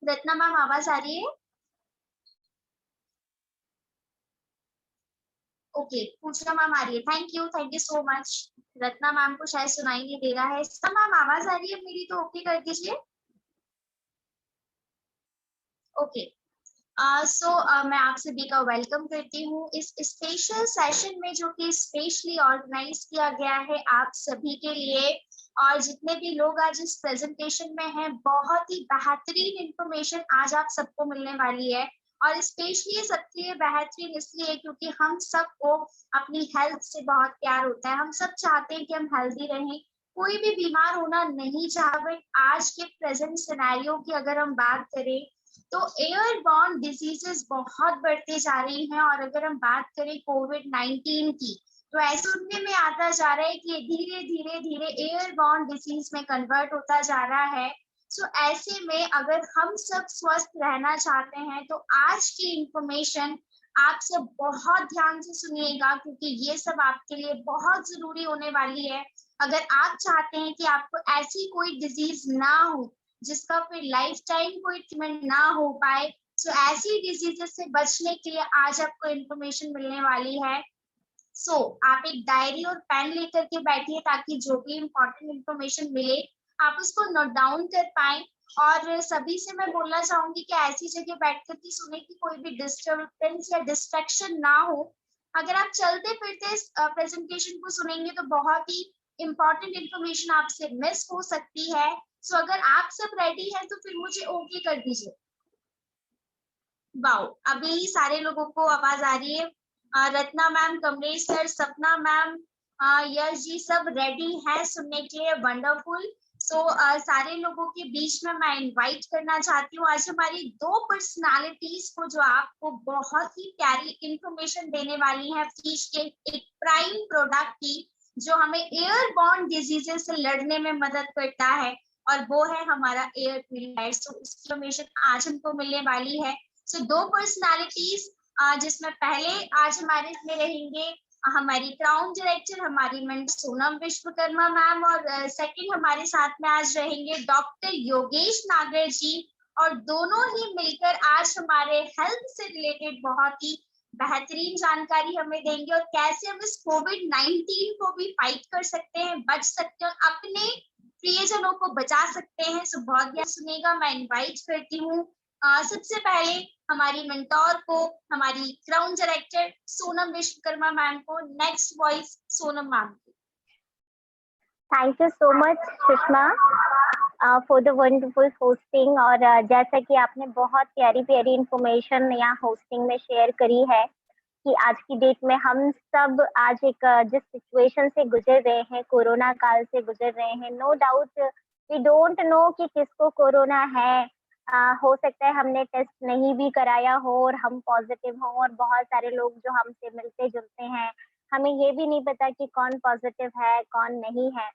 Ratna ma'am आवाज आ रही है? ओके, पूजा मैम आ रही है। Thank you so much. Ratna ma'am को शायद सुनाई नहीं दे रहा है। सब मैम आवाज आ रही है मेरी, तो ओके कर दीजिए। ओके। सो मैं आप सभी का वेलकम करती हूँ इस स्पेशल सेशन में, जो कि स्पेशली ऑर्गेनाइज किया गया है आप सभी के लिए। और जितने भी लोग आज इस प्रेजेंटेशन में हैं, बहुत ही बेहतरीन इंफॉर्मेशन आज आप सबको मिलने वाली है। और स्पेशली ये सबके लिए बेहतरीन इसलिए क्योंकि हम सबको अपनी हेल्थ से बहुत प्यार होता है। हम सब चाहते हैं कि हम हेल्दी रहें, कोई भी बीमार होना नहीं चाहते। आज के प्रेजेंट सिनेरियो की अगर हम बात करें तो एयरबॉर्न डिजीजेस बहुत बढ़ते जा रही हैं। और अगर हम बात करें कोविड-19 की, तो ऐसे सुनने में आता जा रहा है कि धीरे धीरे धीरे एयरबॉर्न डिजीज में कन्वर्ट होता जा रहा है। सो ऐसे में अगर हम सब स्वस्थ रहना चाहते हैं तो आज की इंफॉर्मेशन आप सब बहुत ध्यान से सुनिएगा, क्योंकि ये सब आपके लिए बहुत जरूरी होने वाली है। अगर आप चाहते हैं कि आपको ऐसी कोई डिजीज ना हो जिसका फिर लाइफ टाइम कोई ट्रीटमेंट ना हो पाए, तो ऐसी डिजीजेस से बचने के लिए आज आपको इन्फॉर्मेशन मिलने वाली है। आप एक डायरी और पेन लेकर के बैठिए, ताकि जो भी इम्पोर्टेंट इन्फॉर्मेशन मिले आप उसको नोट डाउन कर पाए। और सभी से मैं बोलना चाहूंगी कि ऐसी जगह बैठ कर के सुने कि कोई भी डिस्टर्बेंस या डिस्ट्रैक्शन ना हो। अगर आप चलते फिरते इस प्रेजेंटेशन को सुनेंगे तो बहुत ही इम्पोर्टेंट इन्फॉर्मेशन आपसे मिस हो सकती है। अगर आप सब रेडी हैं तो फिर मुझे ओके कर दीजिए। वाओ! अभी सारे लोगों को आवाज आ रही है। रत्ना मैम, कमलेश सर, सपना मैम, यश जी सब रेडी हैं सुनने के लिए। वंडरफुल। सारे लोगों के बीच में मैं इनवाइट करना चाहती हूँ आज हमारी दो पर्सनालिटीज को, जो आपको बहुत ही प्यारी इंफॉर्मेशन देने वाली है फिश के एक प्राइम प्रोडक्ट की, जो हमें एयरबॉर्न डिजीजेस से लड़ने में मदद करता है। और वो है हमारा एयर प्यूरिफायर। उसकी इंफॉर्मेशन आज हमको मिलने वाली है। दो पर्सनालिटीज, जिसमें पहले आज हमारे इसमें रहेंगे हमारी क्राउन डायरेक्टर, हमारी मेंटर सोनम विश्वकर्मा मैम। और सेकंड हमारे साथ में आज रहेंगे डॉक्टर योगेश नागर जी। और दोनों ही मिलकर आज हमारे हेल्थ से रिलेटेड बहुत ही बेहतरीन जानकारी हमें देंगे, और कैसे हम इस कोविड-19 को भी फाइट कर सकते हैं, बच सकते हैं, अपने प्रियजनों को बचा सकते हैं। बहुत ध्यान सुनिएगा। मैं इनवाइट करती हूँ सबसे पहले हमारी मेंटोर को, हमारी crown director Sonam Vishwakarma ma'am को। नेक्स्ट वॉइस सोनम मैम की। Thank you so much Sushma for the wonderful hosting. और जैसा कि आपने बहुत प्यारी प्यारी इंफॉर्मेशन यहाँ होस्टिंग में शेयर करी है कि आज की डेट में हम सब आज एक जिस सिचुएशन से गुजर रहे हैं, कोरोना काल से गुजर रहे हैं, no doubt we don't know कि किसको कोरोना है। हो सकता है हमने टेस्ट नहीं भी कराया हो और हम पॉजिटिव हो, और बहुत सारे लोग जो हमसे मिलते जुलते हैं, हमें ये भी नहीं पता कि कौन पॉजिटिव है कौन नहीं है।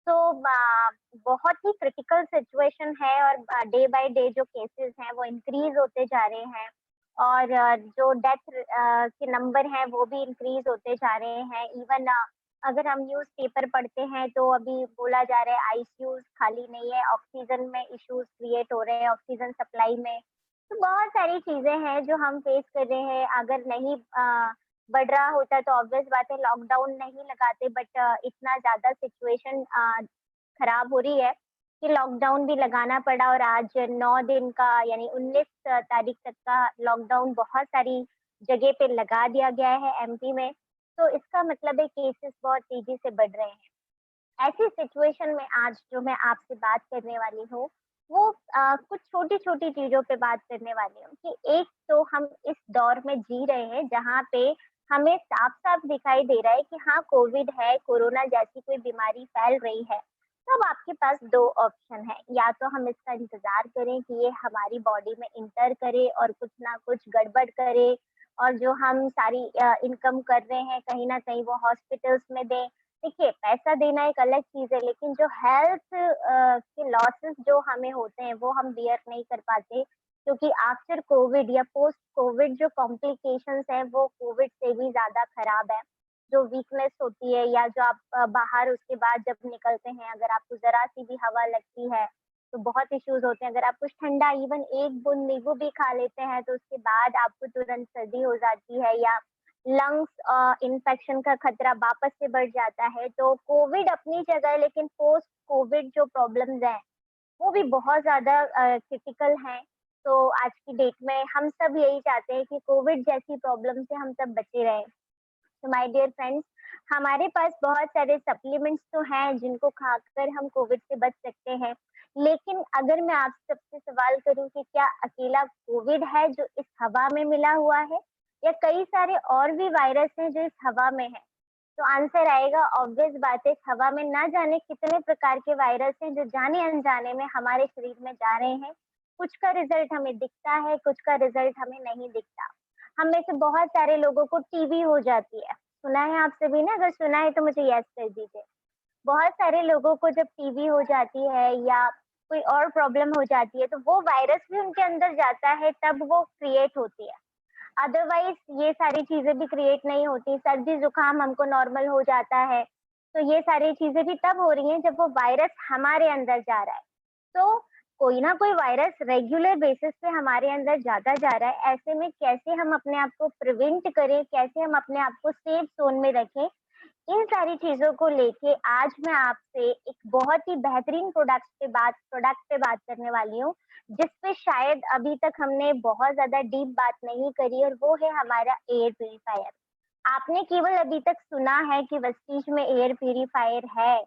तो बहुत ही क्रिटिकल सिचुएशन है, और डे बाय डे जो केसेस हैं वो इंक्रीज होते जा रहे हैं, और जो डेथ के नंबर हैं वो भी इंक्रीज होते जा रहे हैं। इवन अगर हम न्यूज़पेपर पढ़ते हैं तो अभी बोला जा रहा है आईसीयूज खाली नहीं है, ऑक्सीजन में इश्यूज क्रिएट हो रहे हैं, ऑक्सीजन सप्लाई में। तो बहुत सारी चीजें हैं जो हम फेस कर रहे हैं। अगर नहीं बढ़ रहा होता तो ऑब्वियस बात है लॉकडाउन नहीं लगाते, बट इतना ज्यादा सिचुएशन खराब हो रही है कि लॉकडाउन भी लगाना पड़ा। और आज 9 दिन का यानी 19 तारीख तक का लॉकडाउन बहुत सारी जगह पे लगा दिया गया है एमपी में। तो इसका मतलब है केसेस बहुत तेजी से बढ़ रहे हैं। ऐसी सिचुएशन में आज जो मैं आपसे बात करने वाली हूँ वो कुछ छोटी छोटी चीजों पे बात करने वाली हूँ कि एक तो हम इस दौर में जी रहे हैं जहाँ पे हमें साफ साफ दिखाई दे रहा है कि हाँ कोविड है, कोरोना जैसी कोई बीमारी फैल रही है। तो अब आपके पास दो ऑप्शन है, या तो हम इसका इंतजार करें कि ये हमारी बॉडी में इंटर करे और कुछ ना कुछ गड़बड़ करे, और जो हम सारी इनकम कर रहे हैं कहीं ना कहीं वो हॉस्पिटल्स में दें। देखिए पैसा देना एक अलग चीज है, लेकिन जो हेल्थ के लॉसेस जो हमें होते हैं वो हम बियर नहीं कर पाते, क्योंकि आफ्टर कोविड या पोस्ट कोविड जो कॉम्प्लिकेशंस हैं वो कोविड से भी ज्यादा खराब है। जो वीकनेस होती है, या जो आप बाहर उसके बाद जब निकलते हैं अगर आपको जरा सी भी हवा लगती है तो बहुत इश्यूज होते हैं। अगर आप कुछ ठंडा इवन एक बूंद नींबू भी खा लेते हैं तो उसके बाद आपको तुरंत सर्दी हो जाती है, या लंग्स इन्फेक्शन का खतरा वापस से बढ़ जाता है। तो कोविड अपनी जगह है, लेकिन पोस्ट कोविड जो प्रॉब्लम्स हैं वो भी बहुत ज़्यादा क्रिटिकल हैं। तो आज की डेट में हम सब यही चाहते हैं कि कोविड जैसी प्रॉब्लम से हम सब बचे रहें। तो माय डियर फ्रेंड्स, हमारे पास बहुत सारे सप्लीमेंट्स तो हैं जिनको खाकर हम कोविड से बच सकते हैं। लेकिन अगर मैं आप सबसे सवाल करूं कि क्या अकेला कोविड है जो इस हवा में मिला हुआ है, या कई सारे और भी वायरस हैं जो इस हवा में है, तो आंसर आएगा ऑब्वियस बात है, इस हवा में ना जाने कितने प्रकार के वायरस हैं जो जाने अनजाने में हमारे शरीर में जा रहे हैं। कुछ का रिजल्ट हमें दिखता है, कुछ का रिजल्ट हमें नहीं दिखता। हम में से बहुत सारे लोगों को टीबी हो जाती है। सुना है आप सभी ने? अगर सुना है तो मुझे यस कर दीजिए। बहुत सारे लोगों को जब टीबी हो जाती है या कोई और प्रॉब्लम हो जाती है तो वो वायरस भी उनके अंदर जाता है, तब वो क्रिएट होती है। अदरवाइज ये सारी चीजें भी क्रिएट नहीं होती। सर्दी जुकाम हमको नॉर्मल हो जाता है, तो ये सारी चीजें भी तब हो रही हैं जब वो वायरस हमारे अंदर जा रहा है। तो कोई ना कोई वायरस रेगुलर बेसिस पे हमारे अंदर जाता जा रहा है। ऐसे में कैसे हम अपने आप को प्रिवेंट करें, कैसे हम अपने आप को सेफ जोन में रखें, इन सारी चीजों को लेके आज मैं आपसे एक बहुत ही बेहतरीन प्रोडक्ट पे बात करने वाली हूँ, जिस पे शायद अभी तक हमने बहुत ज्यादा डीप बात नहीं करी, और वो है हमारा एयर प्यूरिफायर। आपने केवल अभी तक सुना है कि वेस्टीज में एयर प्यूरिफायर है,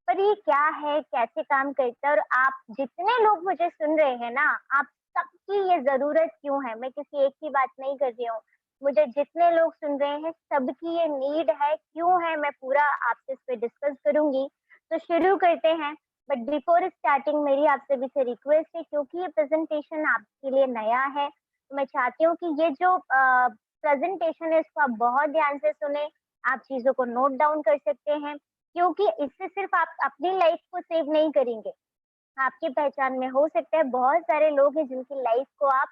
पर ये क्या है, कैसे काम करता है, और आप जितने लोग मुझे सुन रहे हैं ना, आप सबकी ये जरूरत क्यों है। मैं किसी एक की बात नहीं कर रही हूँ, मुझे जितने लोग सुन रहे हैं सबकी ये नीड है, क्यों है, मैं पूरा आपसे इस पे डिस्कस करूंगी। तो शुरू करते हैं। बट बिफोर स्टार्टिंग मेरी आप सभी से रिक्वेस्ट है, क्योंकि ये प्रेजेंटेशन आपके लिए नया है, तो मैं चाहती हूँ कि ये जो प्रेजेंटेशन है इसको आप बहुत ध्यान से सुने। आप चीजों को नोट डाउन कर सकते हैं, क्योंकि इससे सिर्फ आप अपनी लाइफ को सेव नहीं करेंगे, आपकी पहचान में हो सकता है बहुत सारे लोग हैं जिनकी लाइफ को आप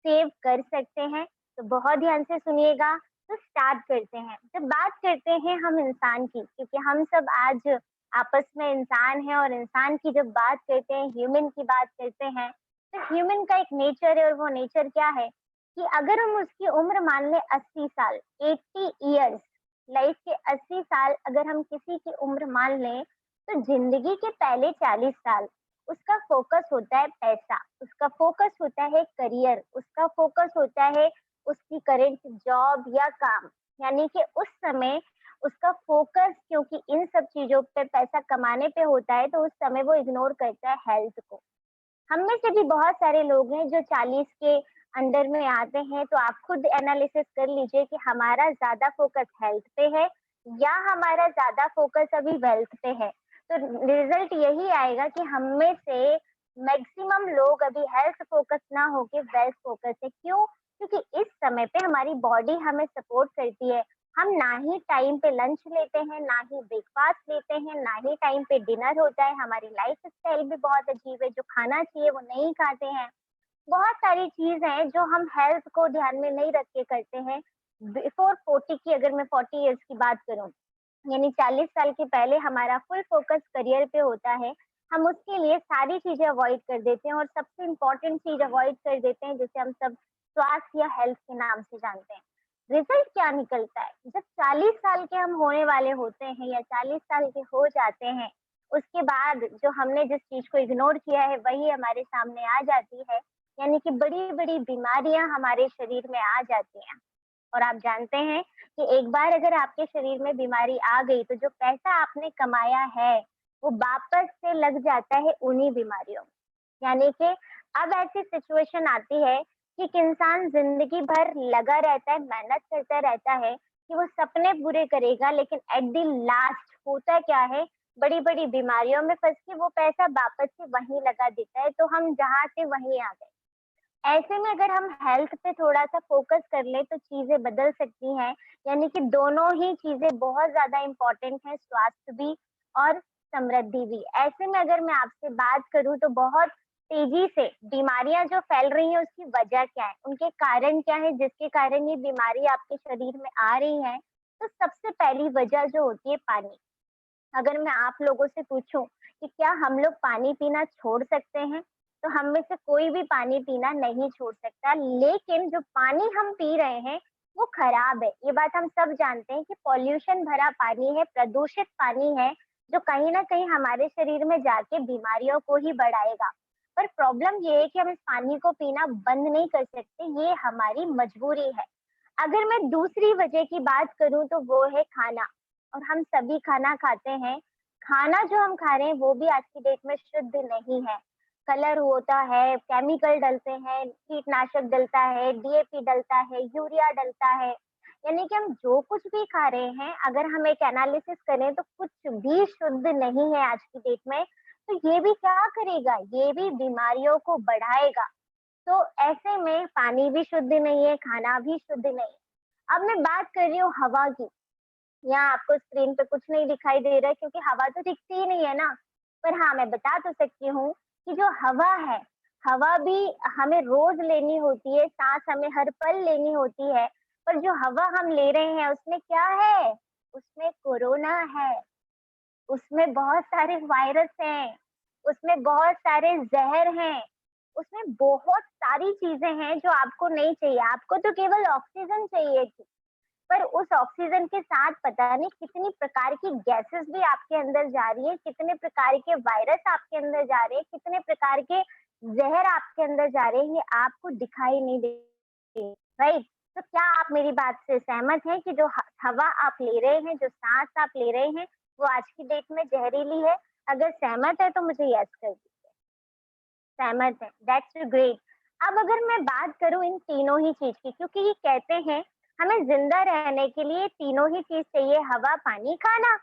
सेव कर सकते हैं। तो बहुत ध्यान से सुनिएगा। तो स्टार्ट करते हैं। जब बात करते हैं हम इंसान की, क्योंकि हम सब आज आपस में इंसान हैं, और इंसान की जब बात करते हैं, ह्यूमन की बात करते हैं, तो ह्यूमन का एक नेचर है, और वो नेचर क्या है कि अगर हम उसकी उम्र मान लें 80 साल, 80 ईयर्स, लाइफ के 80 साल अगर हम किसी की उम्र मान लें, तो जिंदगी के पहले 40 साल उसका फोकस होता है पैसा, उसका फोकस होता है करियर, उसका फोकस होता है उसकी करंट जॉब या काम। यानी कि उस समय उसका फोकस, क्योंकि इन सब चीजों पे पैसा कमाने पे होता है, तो उस समय वो इग्नोर करता है हेल्थ को। हम में से भी बहुत सारे लोग हैं जो 40 के अंडर में आते हैं, तो आप खुद एनालिसिस कर लीजिए कि हमारा ज्यादा फोकस हेल्थ पे है या हमारा ज्यादा फोकस अभी वेल्थ पे है। तो रिजल्ट यही आएगा कि हम में से मैक्सिमम लोग अभी हेल्थ फोकस ना होके वेल्थ फोकस है। क्यों? क्योंकि इस समय पे हमारी बॉडी हमें सपोर्ट करती है। हम ना ही टाइम पे लंच लेते हैं, ना ही ब्रेकफास्ट लेते हैं, ना ही टाइम पे डिनर होता है। हमारी लाइफ स्टाइल भी बहुत अजीब है, जो खाना चाहिए वो नहीं खाते हैं। बहुत सारी चीज हैं जो हम हेल्थ को ध्यान में नहीं रख के करते हैं। बिफोर 40 की, अगर मैं 40 ईयर्स की बात करूं, यानी 40 साल के पहले हमारा फुल फोकस करियर पे होता है। हम उसके लिए सारी चीजें अवॉइड कर देते हैं, और सबसे इम्पोर्टेंट चीज अवॉइड कर देते हैं, जिसे हम सब स्वास्थ्य या हेल्थ के नाम से जानते हैं। रिजल्ट क्या निकलता है जब 40 साल के हम होने वाले होते हैं या 40 साल के हो जाते हैं? उसके बाद जो हमने जिस चीज को इग्नोर किया है वही हमारे सामने आ जाती है, यानी कि बड़ी बड़ी बीमारियां हमारे शरीर में आ जाती हैं। और आप जानते हैं कि एक बार अगर आपके शरीर में बीमारी आ गई, तो जो पैसा आपने कमाया है वो वापस से लग जाता है उन्हीं बीमारियों में। यानी कि अब ऐसी सिचुएशन आती है कि एक इंसान जिंदगी भर लगा रहता है, मेहनत करता रहता है कि वो सपने पूरे करेगा, लेकिन एट द लास्ट होता क्या है, बड़ी बड़ी बीमारियों में फंस के वो पैसा वापस से वहीं लगा देता है। तो हम जहाँ से वहीं आ गए। ऐसे में अगर हम हेल्थ पे थोड़ा-सा फ़ोकस कर लें तो चीज़ें बदल सकती हैं, यानी कि दोनों ही चीज़ें बहुत ज़्यादा इम्पोर्टेंट हैं, स्वास्थ्य भी और समृद्धि भी। ऐसे में अगर मैं आपसे बात करूँ तो बहुत तेज़ी से बीमारियाँ जो फैल रही हैं उसकी वजह क्या है? उनके कारण क्या है जिसके कारण ये बीमारी आपके शरीर में आ रही है? तो सबसे पहली वजह जो होती है पानी। अगर मैं आप लोगों से पूछूं कि क्या हम लोग पानी पीना छोड़ सकते हैं? तो हम में से कोई भी पानी पीना नहीं छोड़ सकता, लेकिन जो पानी हम पी रहे हैं वो खराब है। ये बात हम सब जानते हैं कि पॉल्यूशन भरा पानी है, प्रदूषित पानी है, जो कहीं न कहीं हमारे शरीर में जाके बीमारियों को ही बढ़ाएगा। पर प्रॉब्लम ये है कि हम इस पानी को पीना बंद नहीं कर सकते, ये हमारी मजबूरी है। अगर मैं दूसरी वजह की बात करूँ तो वो है खाना, और हम सभी खाना खाते हैं। खाना जो हम खा रहे हैं वो भी आज की डेट में शुद्ध नहीं है। कलर होता है, केमिकल डलते हैं, कीटनाशक डलता है, डीएपी डलता है, यूरिया डलता है। यानी कि हम जो कुछ भी खा रहे हैं, अगर हम एक एनालिसिस करें तो कुछ भी शुद्ध नहीं है आज की डेट में। तो ये भी क्या करेगा? ये भी बीमारियों को बढ़ाएगा। तो ऐसे में पानी भी शुद्ध नहीं है, खाना भी शुद्ध नहीं है। अब मैं बात कर रही हूँ हवा की। यहाँ आपको स्क्रीन पे कुछ नहीं दिखाई दे रहा है क्योंकि हवा तो दिखती ही नहीं है ना। पर हाँ, मैं बता तो सकती हूँ कि जो हवा है, हवा भी हमें रोज लेनी होती है, सांस हमें हर पल लेनी होती है। पर जो हवा हम ले रहे हैं उसमें क्या है? उसमें कोरोना है, उसमें बहुत सारे वायरस हैं, उसमें बहुत सारे ज़हर हैं, उसमें बहुत सारी चीज़ें हैं जो आपको नहीं चाहिए। आपको तो केवल ऑक्सीजन चाहिए थी, पर उस ऑक्सीजन के साथ पता नहीं कितनी प्रकार की गैसेस भी आपके अंदर जा रही है, कितने प्रकार के वायरस आपके अंदर जा रहे हैं, कितने प्रकार के ज़हर आपके अंदर जा रहे हैं, ये आपको दिखाई नहीं दे रही, राइट? तो क्या आप मेरी बात से सहमत हैं कि जो हवा आप ले रहे हैं, जो सांस आप ले रहे हैं, वो आज की डेट में जहरीली है? अगर सहमत है तो मुझे यस कर दीजिए। सहमत है, दैट्स ग्रेट। अब अगर मैं बात करूँ इन तीनों ही चीज़ की, क्योंकि ये कहते हैं हमें ज़िंदा रहने के लिए तीनों ही चीज़ चाहिए, हवा, पानी, खाना।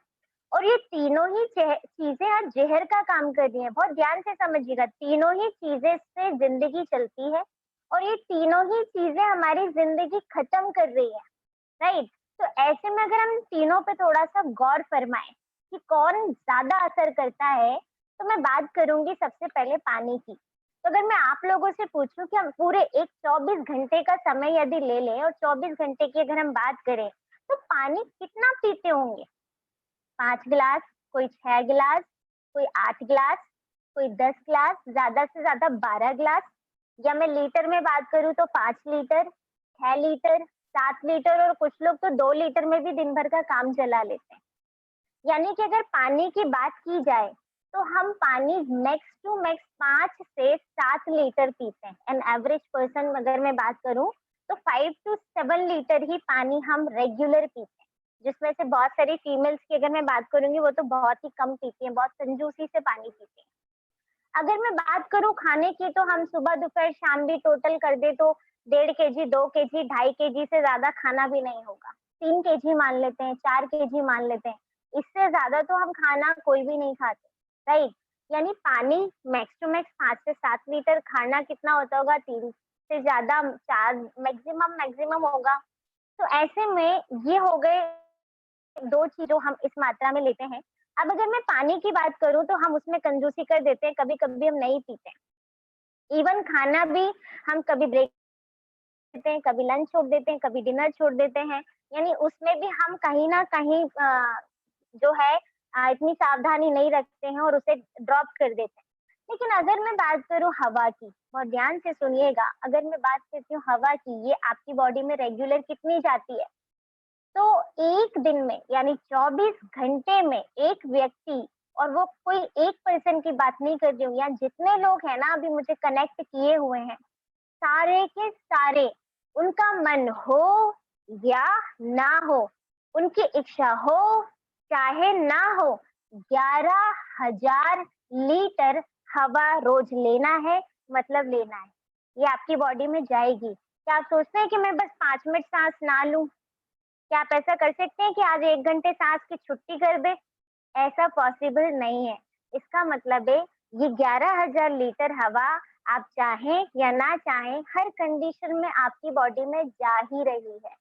और ये तीनों ही चीज़ें आज ज़हर का काम कर रही हैं। बहुत ध्यान से समझिएगा, तीनों ही चीज़ें से ज़िंदगी चलती है और ये तीनों ही चीज़ें हमारी ज़िंदगी खत्म कर रही है, राइट? तो ऐसे में अगर हम तीनों पे थोड़ा-सा गौर फरमाएँ कि कौन ज़्यादा असर करता है, तो मैं बात करूँगी सबसे पहले पानी की। तो अगर मैं आप लोगों से पूछूं कि हम पूरे एक 24 घंटे का समय यदि ले लें और 24 घंटे की अगर हम बात करें तो पानी कितना पीते होंगे? 5 गिलास, कोई 6 गिलास, कोई 8 गिलास, कोई 10 गिलास, ज्यादा से ज्यादा 12 गिलास। या मैं लीटर में बात करूं तो 5 लीटर, 6 लीटर, 7 लीटर, और कुछ लोग तो 2 लीटर में भी दिन भर का काम चला लेते हैं। यानी कि अगर पानी की बात की जाए तो हम पानी मैक्स टू मैक्स 5 से 7 लीटर पीते हैं। एन एवरेज पर्सन अगर मैं बात करूं तो 5 to 7 लीटर ही पानी हम रेगुलर पीते हैं, जिसमें से बहुत सारी फीमेल्स की अगर मैं बात करूंगी वो तो बहुत ही कम पीती हैं, बहुत कंजूसी से पानी पीती हैं। अगर मैं बात करूं खाने की तो हम सुबह दोपहर शाम भी टोटल कर दे तो 1.5 kg, 2 kg, 2.5 kg से ज्यादा खाना भी नहीं होगा। 3 kg मान लेते हैं, 4 kg मान लेते हैं, इससे ज्यादा तो हम खाना कोई भी नहीं खाते, राइट? यानी पानी मैक्स टू मैक्स 5 से 7 लीटर, खाना कितना होता होगा? 3 से ज्यादा 4 मैक्सिमम मैक्सिमम होगा। तो ऐसे में ये हो गए 2 चीज़ जो हम इस मात्रा में लेते हैं। अब अगर मैं पानी की बात करूँ तो हम उसमें कंजूसी कर देते हैं, कभी-कभी हम नहीं पीते हैं। इवन खाना भी हम कभी ब्रेक देते हैं, कभी लंच छोड़ देते हैं, कभी डिनर छोड़ देते हैं। यानी उसमें भी हम कहीं न कहीं जो है इतनी सावधानी नहीं रखते हैं और उसे ड्रॉप कर देते हैं। लेकिन अगर मैं बात करूँ हवा की, बहुत ध्यान से सुनिएगा, अगर मैं बात करती हूँ हवा की, ये आपकी बॉडी में रेगुलर कितनी जाती है? तो एक दिन में यानी 24 घंटे में एक व्यक्ति, और वो कोई एक पर्सन की बात नहीं कर रही हूँ, यहाँ जितने लोग हैं ना अभी मुझे कनेक्ट किए हुए हैं, सारे के सारे, उनका मन हो या ना हो, उनकी इच्छा हो चाहे ना हो, 11,000 लीटर हवा रोज लेना है, मतलब लेना है। ये आपकी बॉडी में जाएगी। क्या आप सोचते हैं कि मैं बस 5 मिनट सांस ना लूं? क्या आप ऐसा कर सकते हैं कि आज 1 घंटे सांस की छुट्टी कर दे? ऐसा पॉसिबल नहीं है। इसका मतलब है ये 11,000 लीटर हवा आप चाहें या ना चाहें हर कंडीशन में आपकी बॉडी में जा ही रही है।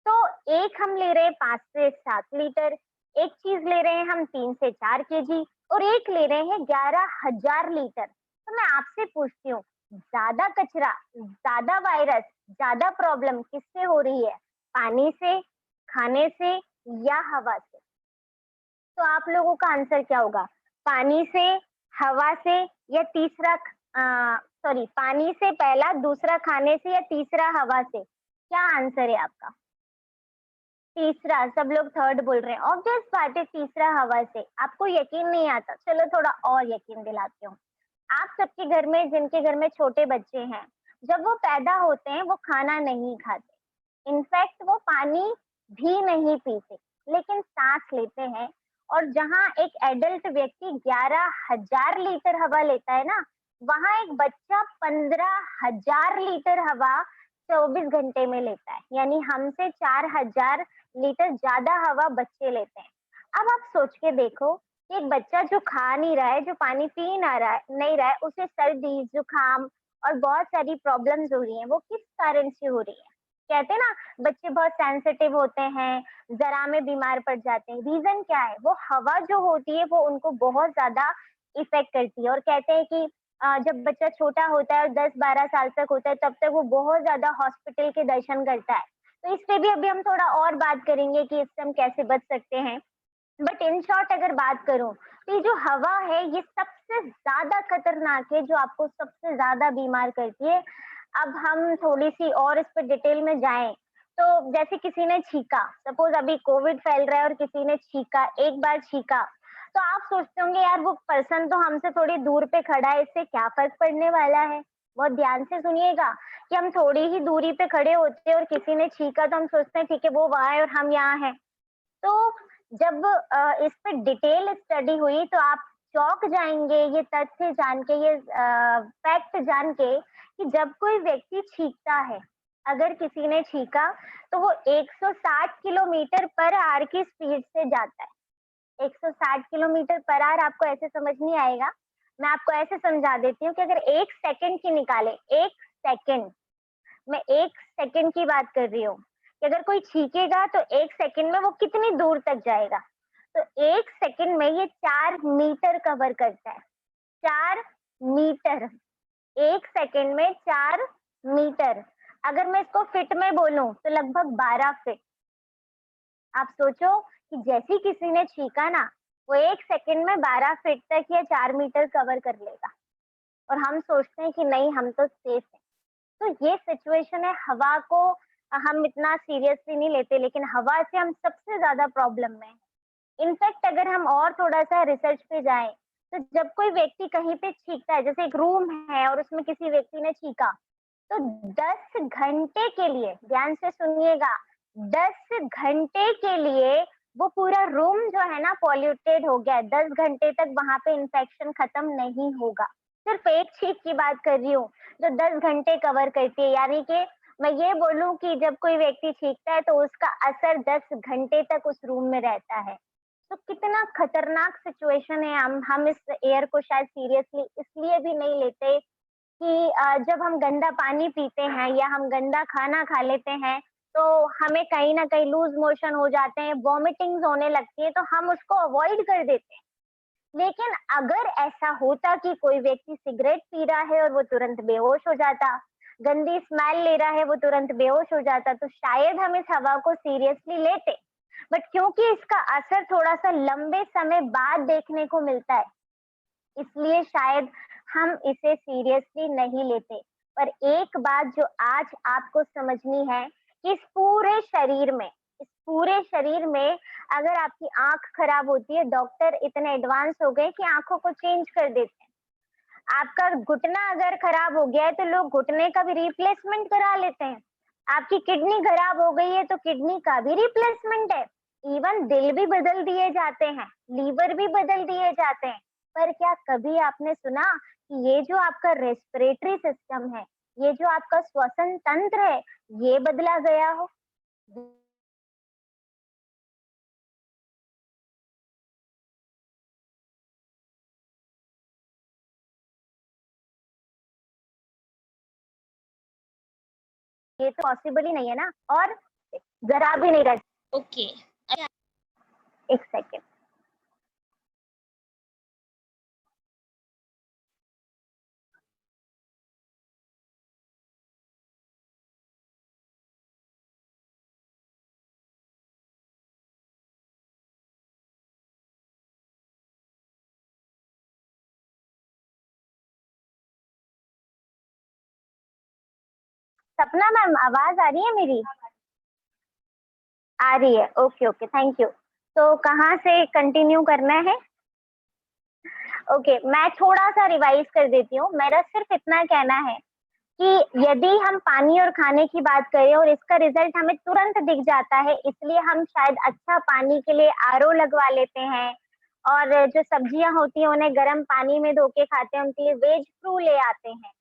तो एक हम ले रहे हैं 5 से 7 लीटर, एक चीज ले रहे हैं हम 3 से 4 kg, और एक ले रहे हैं 11,000 लीटर। तो मैं आपसे पूछती हूँ, ज्यादा कचरा, ज्यादा वायरस, ज्यादा प्रॉब्लम किससे हो रही है? पानी से, खाने से, या हवा से? तो आप लोगों का आंसर क्या होगा? पानी से, हवा से या तीसरा सॉरी पानी से पहला, दूसरा खाने से या तीसरा हवा से? क्या आंसर है आपका? तीसरा, सब लोग थर्ड बोल रहे हैं। ऑब्वियस बात है तीसरा हवा से। आपको यकीन नहीं आता, चलो थोड़ा और यकीन दिलाती हूँ। आप सबके घर में, जिनके घर में छोटे बच्चे हैं, जब वो पैदा होते हैं वो खाना नहीं खाते, इनफैक्ट वो पानी भी नहीं पीते, लेकिन सांस लेते हैं। और जहाँ एक एडल्ट व्यक्ति 11,000 लीटर हवा लेता है ना, वहां एक बच्चा 15,000 लीटर हवा 24 घंटे में लेता है। यानी हमसे 4,000 लीटर ज्यादा हवा बच्चे लेते हैं। अब आप सोच के देखो, एक बच्चा जो खा नहीं रहा है, जो पानी पी ना रहा है, नहीं रहा है, उसे सर्दी, जुकाम और बहुत सारी प्रॉब्लम्स हो रही हैं। वो किस कारण से हो रही है? कहते हैं ना, बच्चे बहुत सेंसिटिव होते हैं, जरा में बीमार पड़ जाते हैं। रीजन क्या है? वो हवा जो होती है वो उनको बहुत ज्यादा इफेक्ट करती है। और कहते हैं कि जब बच्चा छोटा होता है, 10-12 साल तक होता है, तब तक वो बहुत ज्यादा हॉस्पिटल के दर्शन करता है। तो इस पे भी अभी हम थोड़ा और बात करेंगे कि इससे हम कैसे बच सकते हैं। बट इन शॉर्ट अगर बात करूं, तो ये जो हवा है ये सबसे ज्यादा खतरनाक है, जो आपको सबसे ज्यादा बीमार करती है। अब हम थोड़ी सी और इस पर डिटेल में जाएं, तो जैसे किसी ने छींका, सपोज अभी कोविड फैल रहा है और किसी ने छींका, एक बार छींका, तो आप सोचते होंगे यार वो पर्सन तो हमसे थोड़ी दूर पे खड़ा है, इससे क्या फर्क पड़ने वाला है। बहुत ध्यान से सुनिएगा कि हम थोड़ी ही दूरी पे खड़े होते हैं और किसी ने छींका तो हम सोचते हैं ठीक है वो वहां है और हम यहाँ हैं। तो जब इस पे डिटेल स्टडी हुई तो आप चौंक जाएंगे ये तथ्य जान के, ये फैक्ट जान के कि जब कोई व्यक्ति छींकता है, अगर किसी ने छींका, तो वो 160 किलोमीटर पर आवर की स्पीड से जाता है। 160 किलोमीटर पर आवर आपको ऐसे समझ नहीं आएगा, मैं आपको ऐसे समझा देती हूँ कि अगर 1 सेकंड की निकाले, 1 सेकंड, मैं 1 सेकंड की बात कर रही हूँ कि अगर कोई छींकेगा तो 1 सेकंड में वो कितनी दूर तक जाएगा। तो 1 सेकंड में ये 4 मीटर कवर करता है। 4 मीटर, 1 सेकंड में 4 मीटर। अगर मैं इसको फिट में बोलूं तो लगभग 12 फीट। आप सोचो कि जैसी किसी ने छींका ना, वो 1 सेकंड में 12 फीट तक या 4 मीटर कवर कर लेगा। और हम सोचते हैं कि नहीं हम तो सेफ है। तो ये सिचुएशन है। हवा को हम इतना सीरियसली नहीं लेते, लेकिन हवा से हम सबसे ज्यादा प्रॉब्लम में हैं। इनफैक्ट अगर हम और थोड़ा-सा रिसर्च पे जाएँ, तो जब कोई व्यक्ति कहीं पे छींकता है, जैसे एक रूम है और उसमें किसी व्यक्ति ने छींका, तो 10 घंटे के लिए, ध्यान से सुनिएगा, 10 घंटे के लिए वो पूरा रूम जो है ना पॉल्यूटेड हो गया है। 10 घंटे तक वहाँ पे इन्फेक्शन खत्म नहीं होगा। सिर्फ एक छींक की बात कर रही हूँ, जो 10 घंटे कवर करती है। यानी कि मैं ये बोलूँ कि जब कोई व्यक्ति छींकता है तो उसका असर 10 घंटे तक उस रूम में रहता है। तो कितना खतरनाक सिचुएशन है। हम इस एयर को शायद सीरियसली इसलिए भी नहीं लेते कि जब हम गंदा पानी पीते हैं या हम गंदा खाना खा लेते हैं, तो हमें कहीं न कहीं लूज़ मोशन हो जाते हैं, वॉमिटिंग्स होने लगती है, तो हम उसको अवॉइड कर देते हैं। लेकिन अगर ऐसा होता कि कोई व्यक्ति सिगरेट पी रहा है और वो तुरंत बेहोश हो जाता, गंदी स्मेल ले रहा है, वो तुरंत बेहोश हो जाता, तो शायद हम इस हवा को सीरियसली लेते। बट क्योंकि इसका असर थोड़ा-सा लंबे समय बाद देखने को मिलता है, इसलिए शायद हम इसे सीरियसली नहीं लेते। पर एक बात जो आज आपको समझनी है कि इस पूरे शरीर में अगर आपकी आँख खराब होती है, डॉक्टर इतने एडवांस हो गए कि आँखों को चेंज कर देते हैं। आपका घुटना अगर खराब हो गया है तो लोग घुटने का भी रिप्लेसमेंट करा लेते हैं। आपकी किडनी खराब हो गई है तो किडनी का भी रिप्लेसमेंट है। इवन दिल भी बदल दिए जाते हैं, लीवर भी बदल दिए जाते हैं। पर क्या कभी आपने सुना कि ये जो आपका रेस्पिरेटरी सिस्टम है, ये जो आपका श्वसन तंत्र है, ये बदला गया हो? ये तो पॉसिबल ही नहीं है ना। और जरा भी नहीं रह। ओके। 1 सेकंड। सपना मैम आवाज आ रही है मेरी? आ रही है, ओके ओके, थैंक यू। तो कहाँ से कंटिन्यू करना है? ओके, मैं थोड़ा सा रिवाइज कर देती हूँ। मेरा सिर्फ इतना कहना है कि यदि हम पानी और खाने की बात करें और इसका रिजल्ट हमें तुरंत दिख जाता है, इसलिए हम शायद अच्छा पानी के लिए आरओ लगवा लेते हैं, और जो सब्जियां होती हैं उन्हें गर्म पानी में धो के खाते हैं, उनके लिए वेज फ्रू ले आते हैं।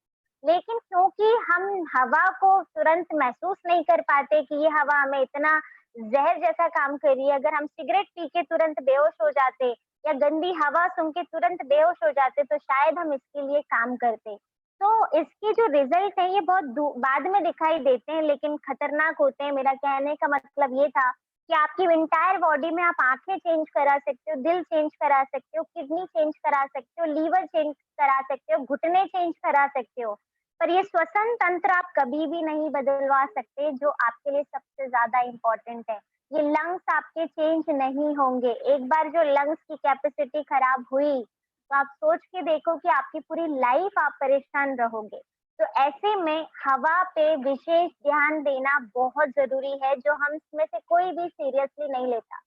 लेकिन क्योंकि हम हवा को तुरंत महसूस नहीं कर पाते कि ये हवा हमें इतना जहर जैसा काम कर रही है, अगर हम सिगरेट पी के तुरंत बेहोश हो जाते या गंदी हवा सूंघ के तुरंत बेहोश हो जाते, तो शायद हम इसके लिए काम करते। तो इसके जो रिजल्ट है ये बहुत बाद में दिखाई देते हैं, लेकिन खतरनाक होते हैं। मेरा कहने का मतलब ये था कि आपकी इंटायर बॉडी में आप आंखें चेंज करा सकते हो, दिल चेंज करा सकते हो, किडनी चेंज करा सकते हो, लीवर चेंज करा सकते हो, घुटने चेंज करा सकते हो, पर ये श्वसन तंत्र आप कभी भी नहीं बदलवा सकते, जो आपके लिए सबसे ज्यादा इम्पोर्टेंट है। ये लंग्स आपके चेंज नहीं होंगे। एक बार जो लंग्स की कैपेसिटी खराब हुई तो आप सोच के देखो कि आपकी पूरी लाइफ आप परेशान रहोगे। तो ऐसे में हवा पे विशेष ध्यान देना बहुत जरूरी है, जो हम इसमें से कोई भी सीरियसली नहीं लेता।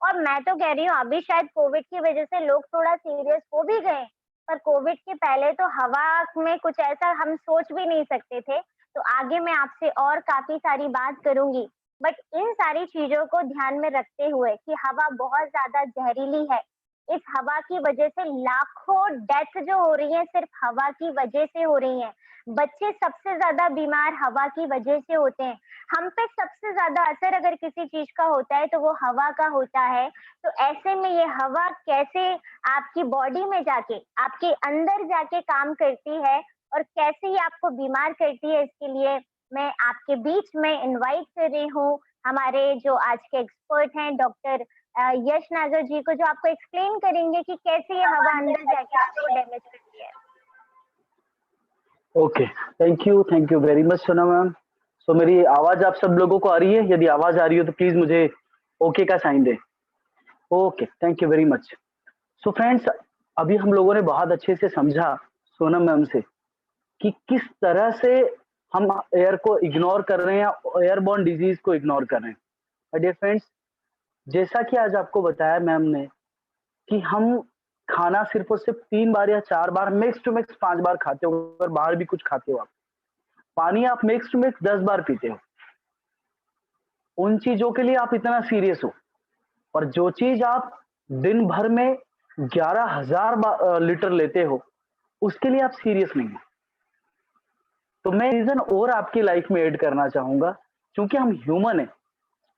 और मैं तो कह रही हूँ अभी शायद कोविड की वजह से लोग थोड़ा सीरियस हो भी गए, पर कोविड के पहले तो हवा में कुछ ऐसा हम सोच भी नहीं सकते थे। तो आगे मैं आपसे और काफी सारी बात करूंगी, बट इन सारी चीजों को ध्यान में रखते हुए कि हवा बहुत ज्यादा जहरीली है, इस हवा की वजह से लाखों डेथ जो हो रही है सिर्फ हवा की वजह से हो रही है। बच्चे सबसे ज्यादा बीमार हवा की वजह से होते हैं। हम पे सबसे ज्यादा असर अगर किसी चीज का होता है तो वो हवा का होता है। तो ऐसे में ये हवा कैसे आपकी बॉडी में जाके, आपके अंदर जाके काम करती है और कैसे ये आपको बीमार करती है, इसके लिए मैं आपके बीच में इनवाइट कर रही हूँ हमारे जो आज के एक्सपर्ट हैं, डॉक्टर यश नागर जी को, जो आपको एक्सप्लेन करेंगे कि कैसे ये हवा अंदर जाके आपको डैमेज करती है। Okay, thank you very much सोना मैम। सो मेरी आवाज आप सब लोगों को आ रही है? यदि आवाज आ रही हो तो प्लीज मुझे ओके का साइन दें। Okay, thank you very much. So friends, अभी हम लोगों ने बहुत अच्छे से समझा सोनम मैम से कि किस तरह से हम एयर को इग्नोर कर रहे हैं या एयरबॉर्न डिजीज को इग्नोर कर रहे हैं। डियर फ्रेंड्स, जैसा कि आज आपको बताया मैम ने कि हम खाना सिर्फ और सिर्फ 3 बार या 4 बार, मैक्स टू मैक्स 5 बार खाते हो, अगर बाहर भी कुछ खाते हो आप। पानी आप मैक्स टू मैक्स 10 बार पीते हो। उन चीजों के लिए आप इतना सीरियस हो, और जो चीज आप दिन भर में 11,000 लीटर लेते हो, उसके लिए आप सीरियस नहीं हो। तो मैं रीजन और आपकी लाइफ में ऐड करना चाहूंगा, क्योंकि हम ह्यूमन है,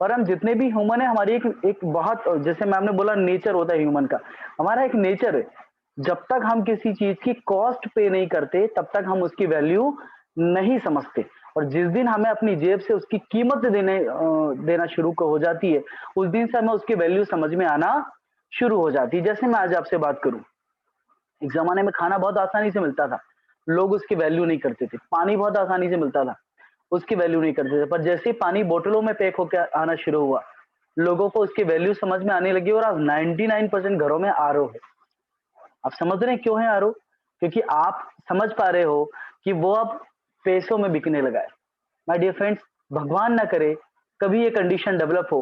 और हम जितने भी ह्यूमन है, हमारी एक बहुत, जैसे मैम ने बोला, नेचर होता है ह्यूमन का। हमारा एक नेचर है, जब तक हम किसी चीज की कॉस्ट पे नहीं करते तब तक हम उसकी वैल्यू नहीं समझते, और जिस दिन हमें अपनी जेब से उसकी कीमत देना शुरू हो जाती है, उस दिन से हमें उसकी वैल्यू समझ में आना शुरू हो जाती है। जैसे मैं आज आपसे बात करूं, एक जमाने में खाना बहुत आसानी से मिलता था, लोग उसकी वैल्यू नहीं करते थे। पानी बहुत आसानी से मिलता था, उसकी वैल्यू नहीं करते थे। पर जैसे ही पानी बोतलों में पैक होकर आना शुरू हुआ, लोगों को उसकी वैल्यू समझ में आने लगी, और आज 99% घरों में आरओ है। आप समझ रहे हैं क्यों है आरओ? क्योंकि आप समझ पा रहे हो कि वो अब पैसों में बिकने लगा है। माय डियर फ्रेंड्स, भगवान ना करे कभी ये कंडीशन डेवलप हो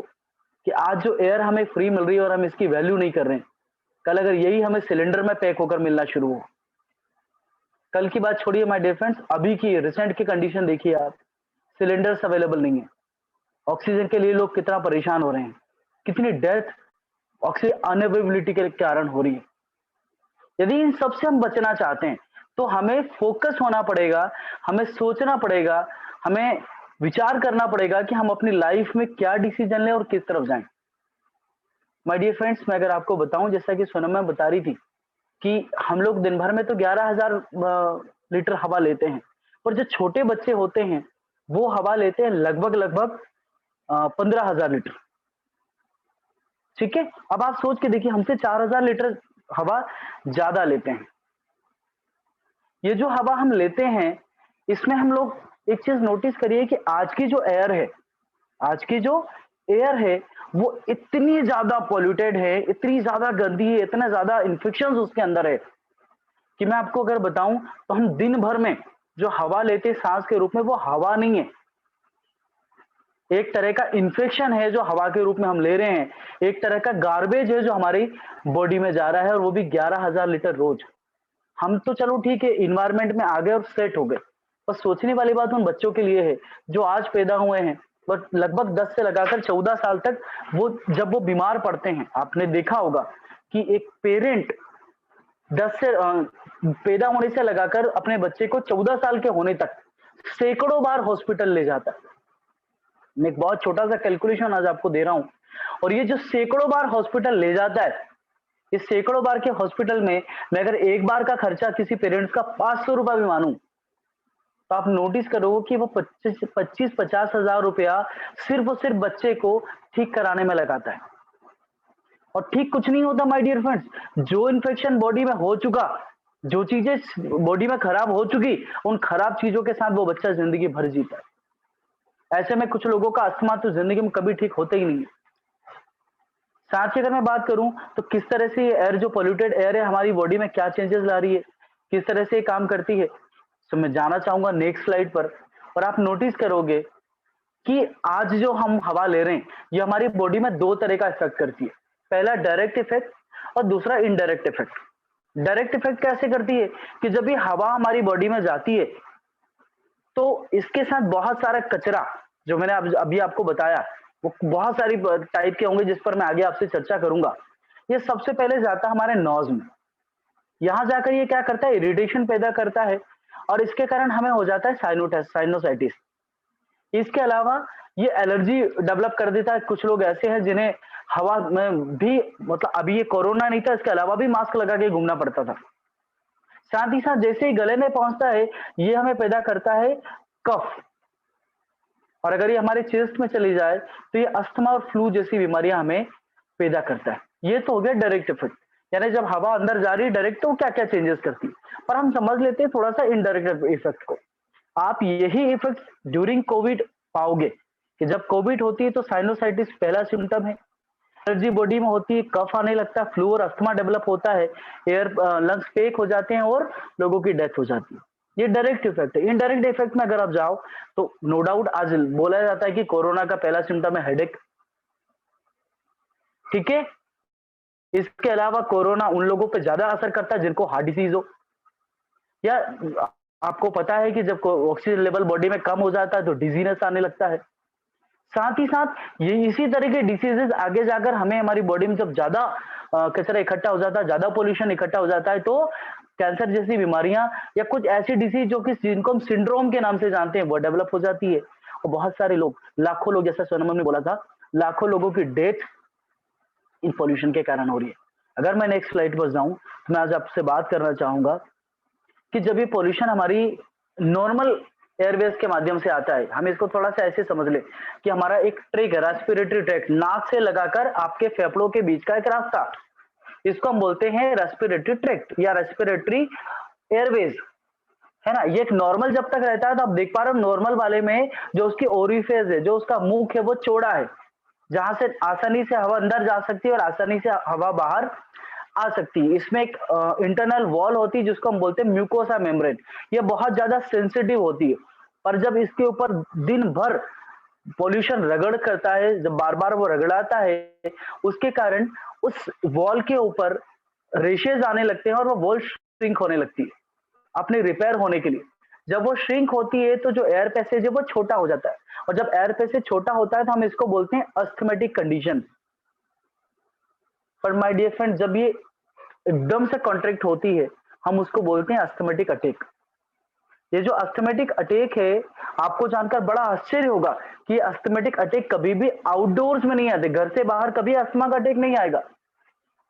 कि आज जो एयर हमें फ्री मिल रही है और हम इसकी वैल्यू नहीं कर रहे हैं, कल अगर यही हमें सिलेंडर में पैक होकर मिलना शुरू हो। कल की बात छोड़िए माय डियर फ्रेंड्स, अभी की रिसेंट की कंडीशन देखिए आप, सिलेंडर्स अवेलेबल नहीं है, ऑक्सीजन के लिए लोग कितना परेशान हो रहे हैं, कितनी डेथ ऑक्सीजन अनअवेलेबिलिटी के कारण हो रही है। यदि इन सब से हम बचना चाहते हैं तो हमें फोकस होना पड़ेगा, हमें सोचना पड़ेगा, हमें विचार करना पड़ेगा कि हम अपनी लाइफ में क्या डिसीजन लें और किस तरफ जाएं। माय डियर फ्रेंड्स, मैं अगर आपको बताऊं, जैसा कि सोनम मैम बता रही थी कि हम लोग दिन भर में तो 11,000 लीटर हवा लेते हैं, और जो छोटे बच्चे होते हैं वो हवा लेते हैं लगभग लगभग 15,000 लीटर। ठीक है, अब आप सोच के देखिए, हमसे 4,000 लीटर हवा ज्यादा लेते हैं। ये जो हवा हम लेते हैं, इसमें हम लोग एक चीज नोटिस करिए कि आज की जो एयर है, आज की जो एयर है, वो इतनी ज्यादा पॉल्यूटेड है, इतनी ज्यादा गंदी है, इतना ज्यादा इन्फेक्शन उसके अंदर है कि मैं आपको अगर बताऊं तो हम दिन भर में जो हवा लेते हैं सांस के रूप में, वो हवा नहीं है, एक तरह का इन्फेक्शन है जो हवा के रूप में हम ले रहे हैं, एक तरह का गार्बेज है जो हमारी बॉडी में जा रहा है, और वो भी 11,000 लीटर रोज। हम तो चलो ठीक है इन्वायरमेंट में आ गए और सेट हो गए, पर सोचने वाली बात उन बच्चों के लिए है जो आज पैदा हुए हैं, बट लगभग 10 से लगाकर 14 साल तक वो जब वो बीमार पड़ते हैं, आपने देखा होगा कि एक पेरेंट 10 से पैदा होने से लगाकर अपने बच्चे को 14 साल के होने तक सैकड़ों बार हॉस्पिटल ले जाता है। मैं एक बहुत छोटा सा कैलकुलेशन आज आपको दे रहा हूं, और ये जो सैकड़ों बार हॉस्पिटल ले जाता है, इस सैकड़ों बार के हॉस्पिटल में मैं अगर एक बार का खर्चा किसी पेरेंट्स का 500 रुपया भी मानूं, तो आप नोटिस करोगे कि वो 25-50 हजार रुपया सिर्फ और सिर्फ बच्चे को ठीक कराने में लगाता है। और ठीक कुछ नहीं होता माय डियर फ्रेंड्स, जो इन्फेक्शन बॉडी में हो चुका, जो चीजें बॉडी में खराब हो चुकी, उन खराब चीजों के साथ वो बच्चा जिंदगी भर जीता है। ऐसे में कुछ लोगों का अस्थमा तो जिंदगी में कभी ठीक होता ही नहीं है। साथ ही अगर मैं बात करूं तो किस तरह से ये एयर, जो पोल्यूटेड एयर है, हमारी बॉडी में क्या चेंजेस ला रही है, किस तरह से ये काम करती है, तो मैं जाना चाहूंगा नेक्स्ट स्लाइड पर। और आप नोटिस करोगे कि आज जो हम हवा ले रहे हैं, ये हमारी बॉडी में दो तरह का इफेक्ट करती है। पहला डायरेक्ट इफेक्ट और दूसरा इनडायरेक्ट इफेक्ट। डायरेक्ट इफेक्ट कैसे करती है कि जब ये हवा हमारी बॉडी में जाती है तो इसके साथ बहुत सारा कचरा, जो मैंने अभी आपको बताया, वो बहुत सारी टाइप के होंगे जिस पर मैं आगे आपसे चर्चा करूंगा। ये सबसे पहले जाता है हमारे नॉज में, यहां जाकर ये क्या करता है, इरिटेशन पैदा करता है, और इसके कारण हमें हो जाता है साइनोसाइटिस। इसके अलावा ये एलर्जी डेवलप कर देता है। कुछ लोग ऐसे हैं जिन्हें हवा में भी, मतलब अभी ये कोरोना नहीं था, इसके अलावा भी मास्क लगा के घूमना पड़ता था। साथ ही साथ जैसे ही गले में पहुंचता है, ये हमें पैदा करता है कफ, और अगर ये हमारे चेस्ट में चली जाए तो ये अस्थमा और फ्लू जैसी बीमारियां हमें पैदा करता है। ये तो हो गया डायरेक्ट इफेक्ट, यानी जब हवा अंदर जा रही है डायरेक्ट, तो क्या क्या चेंजेस करती है। पर हम समझ लेते हैं थोड़ा सा इनडायरेक्ट इफेक्ट को। आप यही इफेक्ट ड्यूरिंग कोविड पाओगे कि जब कोविड होती है तो साइनोसाइटिस पहला सिम्टम है, एलर्जी बॉडी में होती है, कफ आने लगता है, फ्लू और अस्थमा डेवलप होता है, एयर लंग्स पेक हो जाते हैं और लोगों की डेथ हो जाती है। ये डायरेक्ट इफेक्ट है। इनडायरेक्ट इफेक्ट में अगर आप जाओ तो नो डाउट आज बोला जाता है कि कोरोना का पहला सिम्टम है हेडेक, ठीक है। इसके अलावा कोरोना उन लोगों पे ज्यादा असर करता है जिनको हार्ट डिजीज हो, या आपको पता है कि जब ऑक्सीजन लेवल बॉडी में कम हो जाता है तो डिजीनेस आने लगता है। साथ ही साथ ये इसी तरह के डिसीजेस आगे जाकर हमें, हमारी बॉडी में जब ज्यादा कचरा इकट्ठा हो जाता है, ज्यादा पोल्यूशन इकट्ठा हो जाता है, तो कैंसर जैसी बीमारियां या कुछ ऐसी डिसीज जो कि जिनको हम सिंड्रोम के नाम से जानते हैं, वो डेवलप हो जाती है। और बहुत सारे लोग, लाखों लोग, जैसा सोनम ने बोला था, लाखों लोगों की डेथ इन पोल्यूशन के कारण हो रही है। अगर मैं नेक्स्ट स्लाइड पर जाऊं तो मैं आज आपसे बात करना चाहूंगा कि जब ये पोल्यूशन हमारी नॉर्मल एयरवेज के माध्यम से आता है, हम इसको थोड़ा सा ऐसे समझ ले कि हमारा एक ट्रैक है, रेस्पिरेटरी ट्रैक, नाक से लगाकर आपके फेफड़ों के बीच का एक रास्ता, इसको हम बोलते हैं रेस्पिरेटरी ट्रैक्ट या रेस्पिरेटरी एयरवेज, है ना। ये एक नॉर्मल जब तक रहता है तो आप देख पा रहे हो नॉर्मल वाले में जो उसकी ओरिफेस है, जो उसका मुख है, वो चौड़ा है, जहां से आसानी से हवा अंदर जा सकती है और आसानी से हवा बाहर आ सकती है। इसमें एक इंटरनल वॉल होती है जिसको हम बोलते हैं म्यूकोसा मेम्ब्रेन। ये बहुत ज्यादा सेंसिटिव होती है, पर जब इसके ऊपर दिन भर पोल्यूशन रगड़ करता है, जब बार बार वो रगड़ाता है, उसके कारण उस वॉल के ऊपर रेशेज आने लगते हैं और वो वॉल श्रिंक होने लगती है अपने रिपेयर होने के लिए। जब वो श्रिंक होती है तो जो एयर पैसेज है वो छोटा हो जाता है, और जब एयर पैसेज छोटा होता है तो हम इसको बोलते हैं अस्थमेटिक कंडीशन। पर माय डियर फ्रेंड, जब ये एकदम से कॉन्ट्रैक्ट होती है हम उसको बोलते हैं अस्थमेटिक अटैक। ये जो अस्थमेटिक अटैक है, आपको जानकर बड़ा आश्चर्य होगा कि अस्थमेटिक अटैक कभी भी आउटडोर्स में नहीं आते, घर से बाहर कभी अस्थमा का अटैक नहीं आएगा।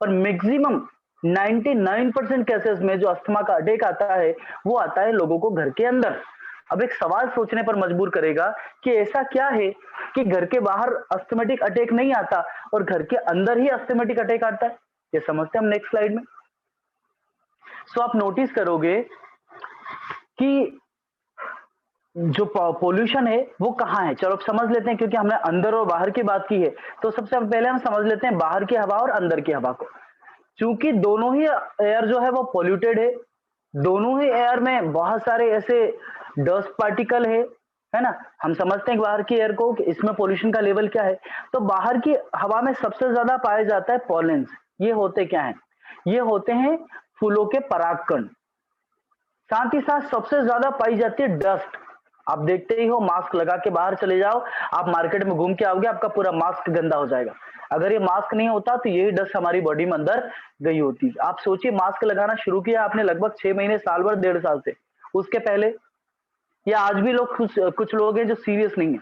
पर मैक्सिमम 99% केसेस में जो अस्थमा का अटैक आता है वो आता है लोगों को घर के अंदर। अब एक सवाल सोचने पर मजबूर करेगा कि ऐसा क्या है कि घर के बाहर अस्थमेटिक अटैक नहीं आता और घर के अंदर ही अस्थमेटिक अटैक आता है। ये समझते हैं हम नेक्स्ट स्लाइड में। सो आप नोटिस करोगे कि जो पोल्यूशन है वो कहाँ है। चलो अब समझ लेते हैं, क्योंकि हमने अंदर और बाहर की बात की है तो सबसे पहले हम समझ लेते हैं बाहर की हवा और अंदर की हवा को। क्योंकि दोनों ही एयर जो है वो पोल्यूटेड है, दोनों ही एयर में बहुत सारे ऐसे डस्ट पार्टिकल है ना। हम समझते हैं कि बाहर की एयर को कि इसमें पोल्यूशन का लेवल क्या है। तो बाहर की हवा में सबसे ज्यादा पाया जाता है पॉलेंस। ये होते क्या हैं? ये होते हैं फूलों के परागकण। साथ ही साथ सबसे ज्यादा पाई जाती है डस्ट। आप देखते ही हो, मास्क लगा के बाहर चले जाओ, आप मार्केट में घूम के आओगे, आपका पूरा मास्क गंदा हो जाएगा। अगर ये मास्क नहीं होता तो यही डस्ट हमारी बॉडी में अंदर गई होती। आप सोचिए, मास्क लगाना शुरू किया आपने लगभग 6 महीने, साल भर, 1.5 साल से, उसके पहले या आज भी लोग कुछ लोग हैं जो सीरियस नहीं है,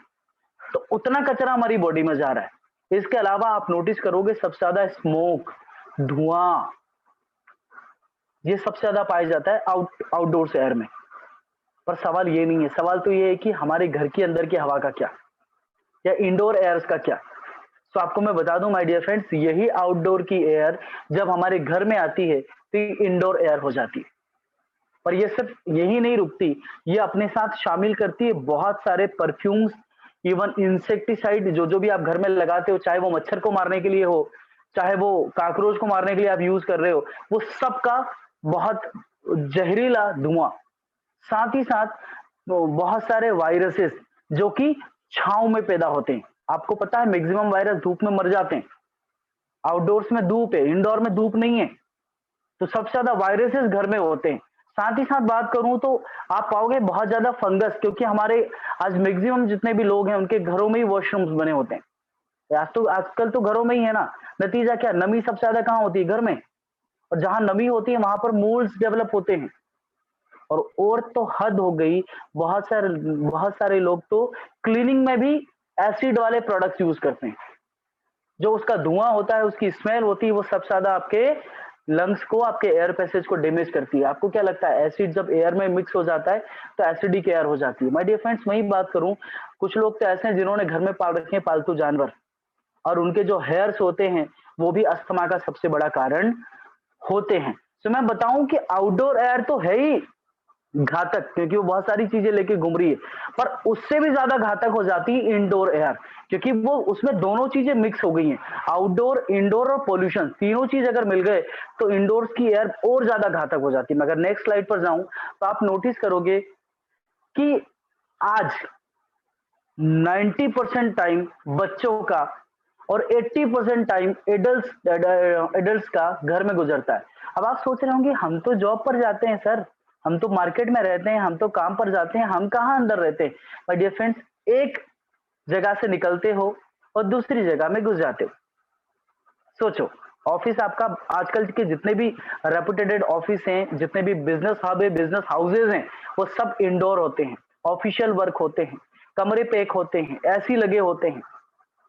तो उतना कचरा हमारी बॉडी में जा रहा है। इसके अलावा आप नोटिस करोगे सबसे ज्यादा स्मोक, धुआं, ये सबसे ज्यादा पाया जाता है आउटडोर्स एयर में। पर सवाल ये नहीं है, सवाल तो ये है कि हमारे घर के अंदर की हवा का क्या, या इंडोर एयर्स का क्या। तो आपको मैं बता दूं माय डियर फ्रेंड्स, यही आउटडोर की एयर जब हमारे घर में आती है तो ये इंडोर एयर हो जाती है। पर ये सिर्फ यही नहीं रुकती, ये अपने साथ शामिल करती है बहुत सारे परफ्यूम्स, इवन इंसेक्टिसाइड, जो भी आप घर में लगाते हो, चाहे वो मच्छर को मारने के लिए हो, चाहे वो काकरोच को मारने के लिए आप यूज कर रहे हो, वो सबका बहुत जहरीला धुआं। साथ ही साथ बहुत सारे वायरसेस जो कि छांव में पैदा होते हैं। आपको पता है मैक्सिमम वायरस धूप में मर जाते हैं। आउटडोर्स में धूप है, इंडोर में धूप नहीं है, तो सबसे ज्यादा वायरसेस घर में होते हैं। साथ ही साथ बात करूं तो आप पाओगे बहुत ज्यादा फंगस, क्योंकि हमारे आज मैक्सिमम जितने भी लोग हैं उनके घरों में ही वॉशरूम्स बने होते हैं। आज तो आजकल तो घरों में ही है ना। नतीजा क्या, नमी सबसे ज्यादा कहाँ होती है? घर में। और जहां नमी होती है वहां पर मोल्ड्स डेवलप होते हैं। और तो हद हो गई, बहुत सारे लोग तो क्लीनिंग में भी एसिड वाले प्रोडक्ट्स यूज करते हैं। जो उसका धुआं होता है, उसकी स्मेल होती है, वो सबसे ज्यादा आपके लंग्स को, आपके एयर पैसेज को डैमेज करती है। आपको क्या लगता है, एसिड जब एयर में मिक्स हो जाता है तो एसिडिक एयर हो जाती है? माय डियर फ्रेंड्स, मैं ही बात करूं, कुछ लोग तो ऐसे हैं जिन्होंने घर में पाल रखे हैं पालतू जानवर, और उनके जो हेयर्स होते हैं वो भी अस्थमा का सबसे बड़ा कारण होते हैं। तो मैं बताऊं कि आउटडोर एयर तो है ही घातक, क्योंकि वो बहुत सारी चीजें लेके घूम रही है, पर उससे भी ज्यादा घातक हो जाती है इंडोर एयर, क्योंकि वो उसमें दोनों चीजें मिक्स हो गई हैं। आउटडोर, इंडोर और पोल्यूशन, तीनों चीज अगर मिल गए तो इंडोर्स की एयर और ज्यादा घातक हो जाती है। मगर नेक्स्ट स्लाइड पर जाऊं तो आप नोटिस करोगे कि आज 90% टाइम बच्चों का और 80% टाइम एडल्ट्स का घर में गुजरता है। अब आप सोच रहे होंगे, हम तो जॉब पर जाते हैं सर, हम तो मार्केट में रहते हैं, हम तो काम पर जाते हैं, हम कहाँ अंदर रहते हैं? माय डियर फ्रेंड्स, एक जगह से निकलते हो और दूसरी जगह में घुस जाते हो। सोचो, ऑफिस आपका, आजकल के जितने भी रेपुटेटेड ऑफिस हैं, जितने भी बिजनेस हब है, बिजनेस हाउसेज हैं, वो सब इंडोर होते हैं, ऑफिशियल वर्क होते हैं, कमरे पैक होते हैं, एसी लगे होते हैं,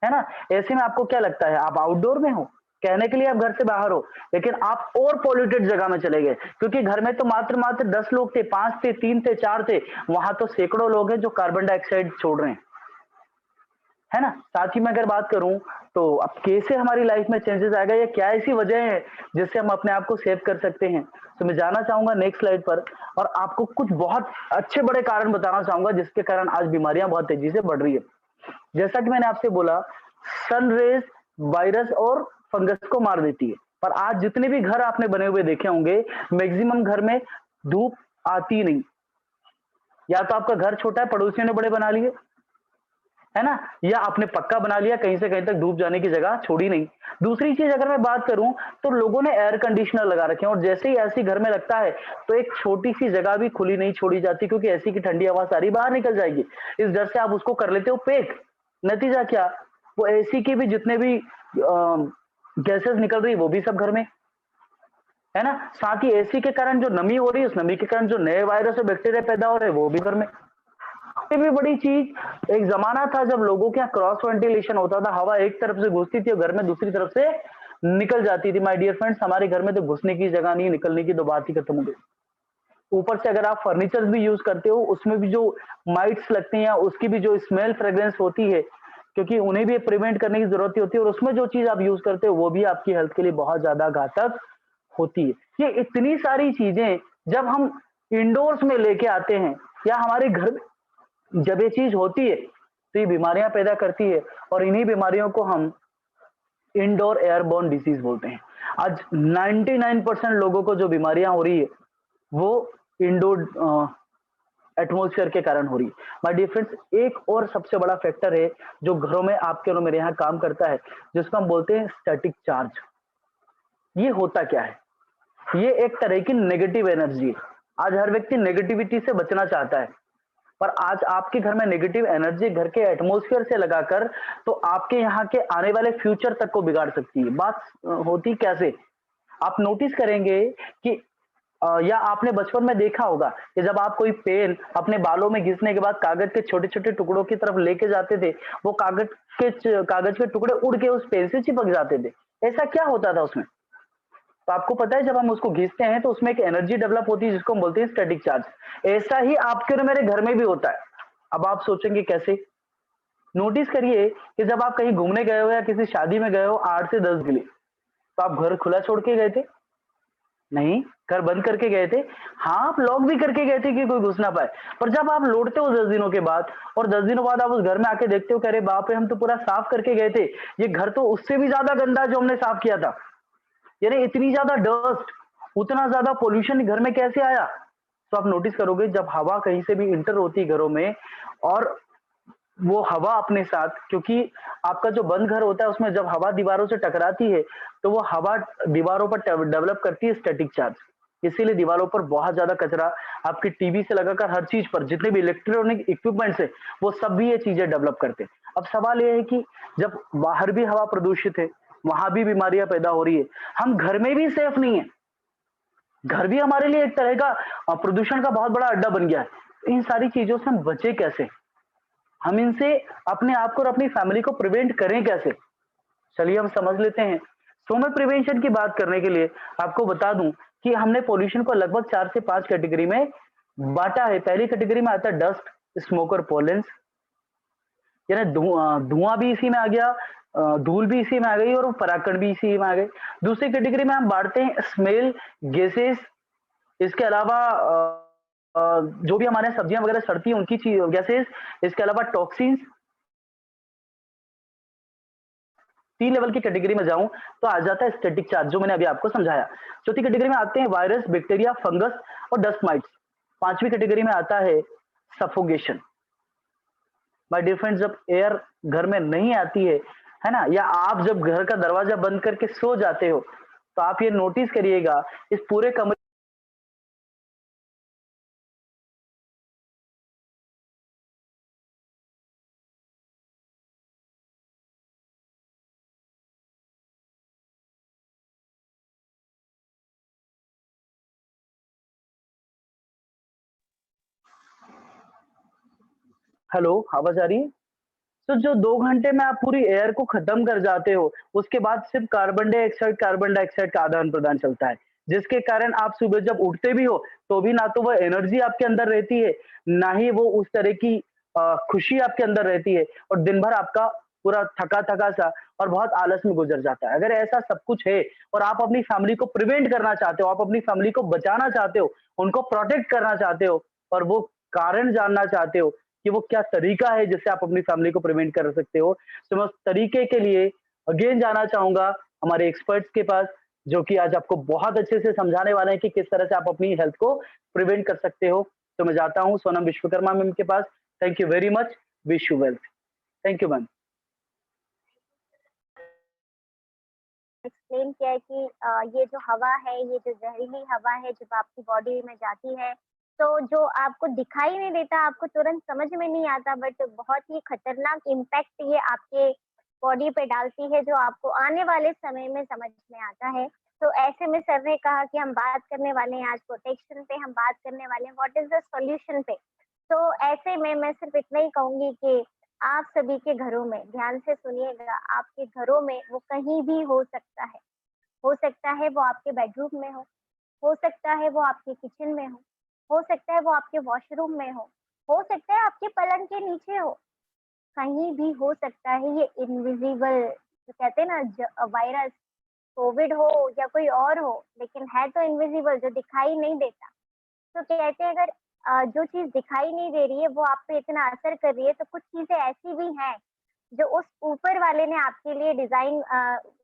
है ना। ऐसे में आपको क्या लगता है, आप आउटडोर में हो? कहने के लिए आप घर से बाहर हो, लेकिन आप और पॉल्यूटेड जगह में चले गए, क्योंकि घर में तो मात्र मात्र 10 लोग थे, 5 थे, 3 थे, 4 थे, वहां तो सैकड़ों लोग हैं जो कार्बन डाइऑक्साइड छोड़ रहे हैं, है ना। साथ ही मैं अगर बात करूं तो अब कैसे हमारी लाइफ में चेंजेस आएगा, या क्या ऐसी वजह है जिससे हम अपने आप को सेव कर सकते हैं? तो मैं जाना चाहूंगा नेक्स्ट स्लाइड पर, और आपको कुछ बहुत अच्छे बड़े कारण बताना चाहूंगा जिसके कारण आज बीमारियां बहुत तेजी से बढ़ रही है। जैसा कि मैंने आपसे बोला, सन रेज वायरस और फंगस को मार देती है, पर आज जितने भी घर आपने बने हुए देखे होंगे, मैक्सिमम घर में धूप आती नहीं। या तो आपका घर छोटा है, पड़ोसियों ने बड़े बना लिए, है ना, या आपने पक्का बना लिया, कहीं से कहीं तक धूप जाने की जगह छोड़ी नहीं। दूसरी चीज अगर मैं बात करूं तो लोगों ने एयर कंडीशनर लगा रखे हैं, और जैसे ही एसी घर में लगता है तो एक छोटी सी जगह भी खुली नहीं छोड़ी जाती, क्योंकि एसी की ठंडी हवा सारी बाहर निकल जाएगी। इस डर से आप उसको कर लेते हो पैक। नतीजा क्या, वो एसी की भी जितने भी गैसेस निकल रही है वो भी सब घर में, है ना। साथ ही एसी के कारण जो नमी हो रही है, उस नमी के कारण जो नए वायरस और बैक्टीरिया पैदा हो रहे हैं वो भी घर में। सबसे भी बड़ी चीज, एक जमाना था जब लोगों के यहाँ क्रॉस वेंटिलेशन होता था, हवा एक तरफ से घुसती थी और घर में दूसरी तरफ से निकल जाती थी। माय डियर फ्रेंड्स, हमारे घर में तो घुसने की जगह नहीं, निकलने की तो बात ही खत्म हो गई। ऊपर से अगर आप फर्नीचर भी यूज करते हो, उसमें भी जो माइट्स लगते हैं, या उसकी भी जो स्मेल फ्रेग्रेंस होती है, क्योंकि उन्हें भी प्रिवेंट करने की जरूरत होती है, और उसमें जो चीज आप यूज करते हो वो भी आपकी हेल्थ के लिए बहुत ज्यादा घातक होती है। ये इतनी सारी चीजें जब हम इंडोर्स में लेके आते हैं, या हमारे घर में जब ये चीज होती है तो ये बीमारियां पैदा करती है, और इन्हीं बीमारियों को हम इंडोर एयरबोर्न डिसीज बोलते हैं। आज 99% लोगों को जो बीमारियां हो रही है वो इंडोर एटमॉस्फेयर के कारण हो रही है। माय डियर फ्रेंड्स, एक और सबसे बड़ा फैक्टर है जो घरों में आपके और मेरे यहाँ काम करता है, जिसको हम बोलते हैं स्टैटिक चार्ज। ये होता क्या है? ये एक तरह की नेगेटिव एनर्जी है। आज हर व्यक्ति नेगेटिविटी से बचना चाहता है, पर आज आपके घर में नेगेटिव एनर्जी घर के एटमॉस्फेयर से लगाकर तो आपके यहाँ के आने वाले फ्यूचर तक को बिगाड़ सकती है। बात होती कैसे? आप नोटिस करेंगे कि या आपने बचपन में देखा होगा कि जब आप कोई पेन अपने बालों में घिसने के बाद कागज के छोटे-छोटे टुकड़ों की तरफ लेके जाते थे, वो कागज के टुकड़े उड़ के उस पेन से चिपक जाते थे। ऐसा क्या होता था उसमें? तो आपको पता है जब हम उसको घिसते हैं तो उसमें एक एनर्जी डेवलप होती है जिसको हम बोलते हैं स्टैटिक चार्ज। ऐसा ही आपके और मेरे घर में भी होता है। अब आप सोचेंगे कैसे? नोटिस करिए कि जब आप कहीं घूमने गए हो या किसी शादी में गए हो 8 से 10 के लिए, तो आप घर खुला छोड़ के गए थे? नहीं, घर बंद करके गए थे। हाँ, आप लॉक भी करके गए थे कि कोई घुस ना पाए। पर जब आप लौटते हो 10 दिनों के बाद और 10 दिनों बाद आप उस घर में आके देखते हो कि अरे बाप रे! हम तो पूरा साफ करके गए थे। ये घर तो उससे भी ज़्यादा गंदा है जो हमने साफ किया था। यानी इतनी ज़्यादा डस्ट, उतना ज़्यादा पॉल्यूशन घर में कैसे आया? तो आप नोटिस करोगे जब हवा कहीं से भी एंटर होती है घरों में और वो हवा अपने साथ, क्योंकि आपका जो बंद घर होता है उसमें जब हवा दीवारों से टकराती है, तो वो हवा दीवारों पर डेवलप करती है स्टैटिक चार्ज। इसीलिए दीवारों पर बहुत ज्यादा कचरा, आपकी टीवी से लगाकर हर चीज पर जितने भी इलेक्ट्रॉनिक इक्विपमेंट्स है, वो सब भी ये चीजें डेवलप करते हैं। अब सवाल ये है कि जब बाहर भी हवा प्रदूषित है, वहां भी बीमारियां पैदा हो रही है, हम घर में भी सेफ नहीं है। घर भी हमारे लिए एक तरह का प्रदूषण का बहुत बड़ा अड्डा बन गया है। इन सारी चीजों से हम बचे कैसे? हम इनसे अपने आप को और अपनी फैमिली को प्रिवेंट करें कैसे? चलिए हम समझ लेते हैं। सो मैं प्रिवेंशन की बात करने के लिए आपको बता दूं कि हमने पॉल्यूशन को लगभग 4 से 5 कैटेगरी में बांटा है। पहली कैटेगरी में आता है डस्ट, स्मोक और पोलेंस, यानी धुआं भी इसी में आ गया, धूल भी इसी में आ गई और परागकण भी इसी में आ गए। दूसरी कैटेगरी में हम बांटते हैं स्मेल, गैसेस, इसके अलावा जो भी हमारे यहाँ सब्जियां वगैरह सड़ती हैं उनकी चीज गैसेस, इसके अलावा टॉक्सिन्स। 3 लेवल की कैटेगरी में जाऊं तो आ जाता है स्टैटिक चार्ज जो मैंने अभी आपको समझाया। चौथी कैटेगरी में आते हैं वायरस, बैक्टीरिया, फंगस और डस्ट माइट्स। पांचवी कैटेगरी में आता है सफोगेशन। माय डियर फ्रेंड्स, जब एयर घर में नहीं आती है ना, या आप जब घर का दरवाजा बंद करके सो जाते हो, तो आप ये नोटिस करिएगा इस पूरे कमरे हेलो, आवाज आ रही है? तो जो 2 घंटे में आप पूरी एयर को खत्म कर जाते हो, उसके बाद सिर्फ कार्बन डाइऑक्साइड का आदान-प्रदान चलता है, जिसके कारण आप सुबह जब उठते भी हो, तो भी ना तो वो एनर्जी आपके अंदर रहती है, ना ही वो उस तरह की खुशी आपके अंदर रहती है और दिन भर आपका पूरा थका-थका सा और बहुत आलस में गुज़र जाता है। अगर ऐसा सब कुछ है और आप अपनी फैमिली को प्रिवेंट करना चाहते हो, आप अपनी फैमिली को बचाना चाहते हो, उनको प्रोटेक्ट करना चाहते हो और वो कारण जानना चाहते हो कि वो क्या तरीका है जिससे आप अपनी फैमिली को प्रिवेंट कर सकते हो। तो मैं उस तरीके के लिए अगेन जाना चाहूँगा हमारे एक्सपर्ट्स के पास, जो कि आज आपको बहुत अच्छे से समझाने वाले हैं कि किस तरह से आप अपनी हेल्थ को प्रिवेंट कर सकते हो। तो मैं जाता हूँ सोनम विश्वकर्मा मैम के पास। Thank you very much. Wish you wealth. Thank you ma'am. Explain किया है कि ये जो हवा है, ये जो जहरीली हवा है जब आपकी बॉडी में जाती है, तो जो आपको दिखाई नहीं देता, आपको तुरंत समझ में नहीं आता, बट बहुत ही खतरनाक इम्पैक्ट ये आपके बॉडी पे डालती है, जो आपको आने वाले समय में समझ में आता है। तो ऐसे में सर ने कहा कि हम बात करने वाले हैं आज प्रोटेक्शन पे, हम बात करने वाले हैं व्हाट इज़ द सॉल्यूशन पे। तो ऐसे में मैं सिर्फ इतना ही कहूँगी कि आप सभी के घरों में ध्यान से सुनिएगा, आपके घरों में वो कहीं भी हो सकता है। हो सकता है वो आपके बेडरूम में हो सकता है वो आपके किचन में हो सकता है वो आपके वॉशरूम में हो सकता है आपके पलंग के नीचे हो, कहीं भी हो सकता है। ये इनविजिबल जो कहते हैं ना वायरस, कोविड हो या कोई और हो, लेकिन है तो इनविजिबल, जो दिखाई नहीं देता। तो कहते हैं अगर जो चीज़ दिखाई नहीं दे रही है वो आप पे इतना असर कर रही है, तो कुछ चीज़ें ऐसी भी हैं जो उस ऊपर वाले ने आपके लिए डिज़ाइन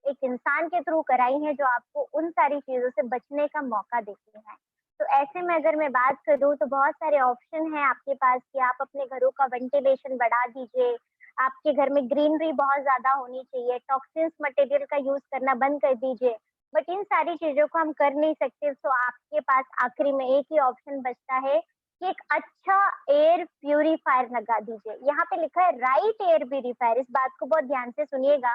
एक इंसान के थ्रू कराई हैं, जो आपको उन सारी चीज़ों से बचने का मौका देती हैं। तो ऐसे में अगर मैं बात करूँ तो बहुत सारे ऑप्शन हैं आपके पास कि आप अपने घरों का वेंटिलेशन बढ़ा दीजिए, आपके घर में ग्रीनरी बहुत ज़्यादा होनी चाहिए, टॉक्सिन्स मटेरियल का यूज़ करना बंद कर दीजिए। बट इन सारी चीज़ों को हम कर नहीं सकते, तो आपके पास आखिरी में एक ही ऑप्शन बचता है कि एक अच्छा एयर प्यूरीफायर लगा दीजिए। यहाँ पे लिखा है राइट एयर प्यूरीफायर, इस बात को बहुत ध्यान से सुनिएगा,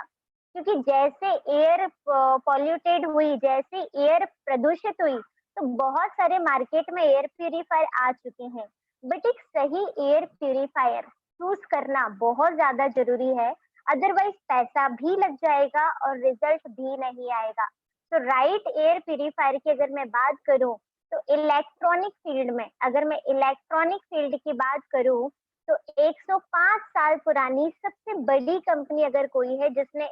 क्योंकि जैसे एयर पॉल्यूटेड हुई, जैसे एयर प्रदूषित हुई, तो बहुत सारे मार्केट में एयर प्यूरीफायर आ चुके हैं। बट एक सही एयर प्यूरीफायर चूज करना बहुत ज्यादा जरूरी है, अदरवाइज पैसा भी लग जाएगा और रिजल्ट भी नहीं आएगा। तो राइट एयर प्यूरीफायर की अगर मैं बात करूं, तो इलेक्ट्रॉनिक फील्ड में, अगर मैं इलेक्ट्रॉनिक फील्ड की बात करूं, तो 105 साल पुरानी सबसे बड़ी कंपनी अगर कोई है जिसने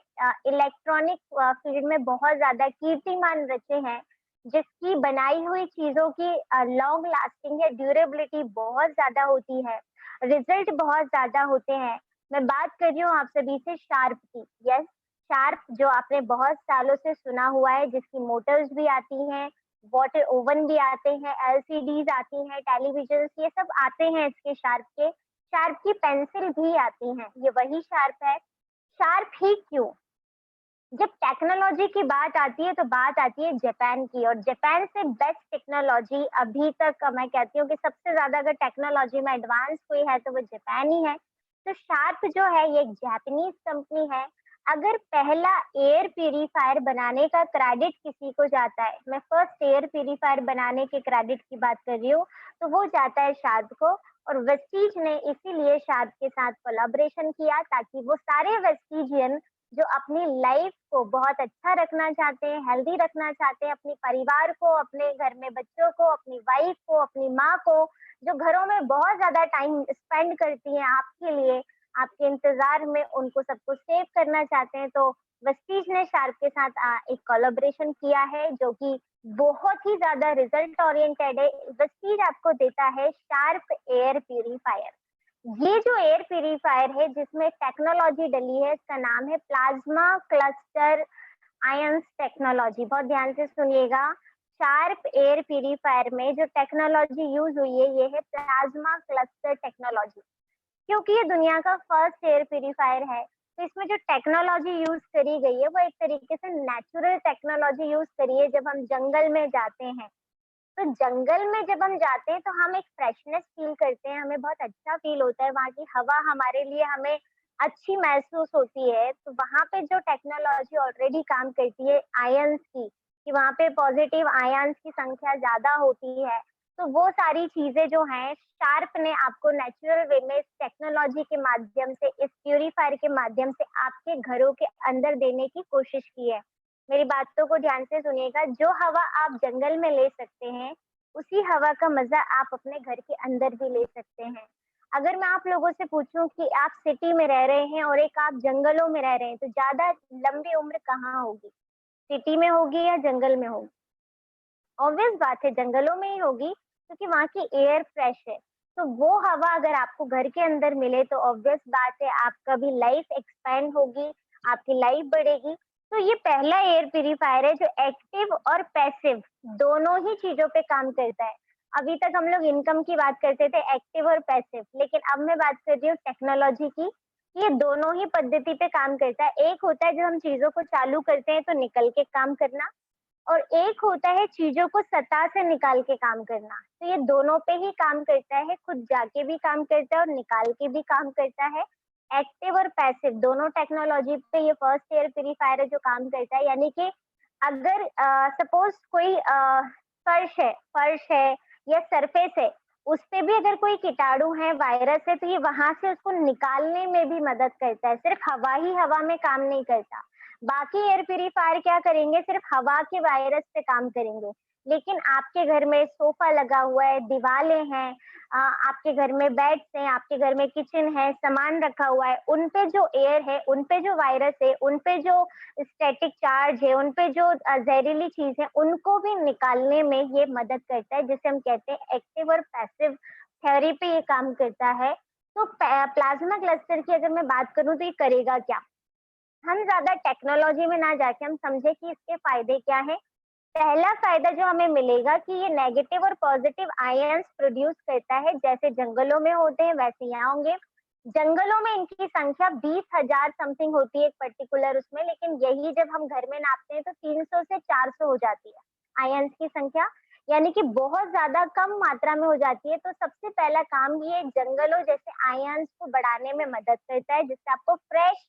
इलेक्ट्रॉनिक फील्ड में बहुत ज्यादा कीर्तिमान रचे हैं, जिसकी बनाई हुई चीजों की लॉन्ग लास्टिंग है, ड्यूरेबिलिटी बहुत ज्यादा होती है, रिजल्ट बहुत ज्यादा होते हैं, मैं बात कर रही हूँ आप सभी से शार्प की। यस, शार्प जो आपने बहुत सालों से सुना हुआ है, जिसकी मोटर्स भी आती हैं, वाटर ओवन भी आते हैं, एलसीडीज आती हैं, टेलीविजन, ये सब आते हैं इसके शार्प के। शार्प की पेंसिल भी आती हैं, ये वही शार्प है। शार्प ही क्यों? जब टेक्नोलॉजी की बात आती है तो बात आती है जापान की, और जापान से बेस्ट टेक्नोलॉजी अभी तक मैं कहती हूँ कि सबसे ज्यादा अगर टेक्नोलॉजी में एडवांस कोई है तो वो जापान ही है। तो शार्प जो है ये एक जापानीज कंपनी है। अगर पहला एयर प्यूरीफायर बनाने का क्रेडिट किसी को जाता है, मैं फर्स्ट एयर प्यूरीफायर बनाने के क्रेडिट की बात कर रही हूँ, तो वो जाता है शार्प को। और वेस्टीज ने इसीलिए शार्प के साथ कोलाबोरेशन किया ताकि वो सारे वेस्टीजियन जो अपनी लाइफ को बहुत अच्छा रखना चाहते हैं, हेल्दी रखना चाहते हैं, अपने परिवार को, अपने घर में बच्चों को, अपनी वाइफ को, अपनी माँ को, जो घरों में बहुत ज्यादा टाइम स्पेंड करती हैं आपके लिए, आपके इंतजार में, उनको सबको सेव करना चाहते हैं, तो वेस्टीज ने शार्प के साथ एक कोलैबोरेशन किया है जो कि बहुत ही ज्यादा रिजल्ट ओरिएंटेड है। वेस्टीज आपको देता है शार्प एयर प्यूरीफायर। ये जो एयर प्यूरीफायर है जिसमें टेक्नोलॉजी डली है, इसका नाम है प्लाज्मा क्लस्टर आयंस टेक्नोलॉजी। बहुत ध्यान से सुनिएगा, शार्प एयर प्यूरीफायर में जो टेक्नोलॉजी यूज हुई है ये है प्लाज्मा क्लस्टर टेक्नोलॉजी। क्योंकि ये दुनिया का फर्स्ट एयर प्यूरीफायर है, तो इसमें जो टेक्नोलॉजी यूज करी गई है वो एक तरीके से नेचुरल टेक्नोलॉजी यूज करी है। जब हम जंगल में जाते हैं, तो जंगल में जब हम जाते हैं तो हम एक फ्रेशनेस फील करते हैं, हमें बहुत अच्छा फील होता है, वहाँ की हवा हमारे लिए हमें अच्छी महसूस होती है। तो वहाँ पे जो टेक्नोलॉजी ऑलरेडी काम करती है आयंस की, कि वहाँ पे पॉजिटिव आयंस की संख्या ज्यादा होती है, तो वो सारी चीजें जो हैं शार्प ने आपको नेचुरल वे में इस टेक्नोलॉजी के माध्यम से, इस प्यूरीफायर के माध्यम से आपके घरों के अंदर देने की कोशिश की है। मेरी बातों को ध्यान से सुनिएगा, जो हवा आप जंगल में ले सकते हैं, उसी हवा का मजा आप अपने घर के अंदर भी ले सकते हैं। अगर मैं आप लोगों से पूछूं कि आप सिटी में रह रहे हैं और एक आप जंगलों में रह रहे हैं, तो ज्यादा लंबी उम्र कहाँ होगी? सिटी में होगी या जंगल में होगी? ऑब्वियस बात है जंगलों में ही होगी, क्योंकि वहाँ की एयर फ्रेश है। तो वो हवा अगर आपको घर के अंदर मिले तो ऑब्वियस बात है आपका भी लाइफ एक्सपेंड होगी, आपकी लाइफ बढ़ेगी। तो ये पहला एयर प्यूरीफायर है जो एक्टिव और पैसिव दोनों ही चीजों पे काम करता है। अभी तक हम लोग इनकम की बात करते थे, एक्टिव और पैसिव, लेकिन अब मैं बात कर रही हूँ टेक्नोलॉजी की। ये दोनों ही पद्धति पे काम करता है। एक होता है जब हम चीजों को चालू करते हैं तो निकल के काम करना, और एक होता है चीजों को सतह से निकाल के काम करना। तो ये दोनों पे ही काम करता है, खुद जाके भी काम करता है और निकाल के भी काम करता है। एक्टिव और पैसिव दोनों टेक्नोलॉजी पे ये फर्स्ट एयर प्यूरीफायर है जो काम करता है। यानी कि अगर सपोज कोई फर्श है या सरफेस है, उस पे भी अगर कोई कीटाणु है, वायरस है, तो ये वहां से उसको निकालने में भी मदद करता है। सिर्फ हवा ही हवा में काम नहीं करता। बाकी एयर प्यूरीफायर क्या करेंगे, सिर्फ हवा के वायरस पे काम करेंगे। लेकिन आपके घर में सोफा लगा हुआ है, दीवारें हैं, आपके घर में बेड्स हैं, आपके घर में किचन है, सामान रखा हुआ है, उन पे जो एयर है, उन पे जो वायरस है, उन पे जो स्टैटिक चार्ज है, उन पे जो जहरीली चीज है, उनको भी निकालने में ये मदद करता है, जिसे हम कहते हैं एक्टिव और पैसिव थ्योरी पे ये काम करता है। तो प्लाज्मा क्लस्टर की अगर मैं बात करूं तो ये करेगा क्या, हम ज्यादा टेक्नोलॉजी में ना जाके हम समझे कि इसके फायदे क्या है। पहला फायदा जो हमें मिलेगा कि ये नेगेटिव और पॉजिटिव आयंस प्रोड्यूस करता है, जैसे जंगलों में होते हैं वैसे यहाँ होंगे। जंगलों में इनकी संख्या 20,000 समथिंग होती है एक पर्टिकुलर उसमें, लेकिन यही जब हम घर में नापते हैं तो 300 से 400 हो जाती है आयंस की संख्या, यानी कि बहुत ज्यादा कम मात्रा में हो जाती है। तो सबसे पहला काम ये जंगलों जैसे आयंस को बढ़ाने में मदद करता है, जिससे आपको फ्रेश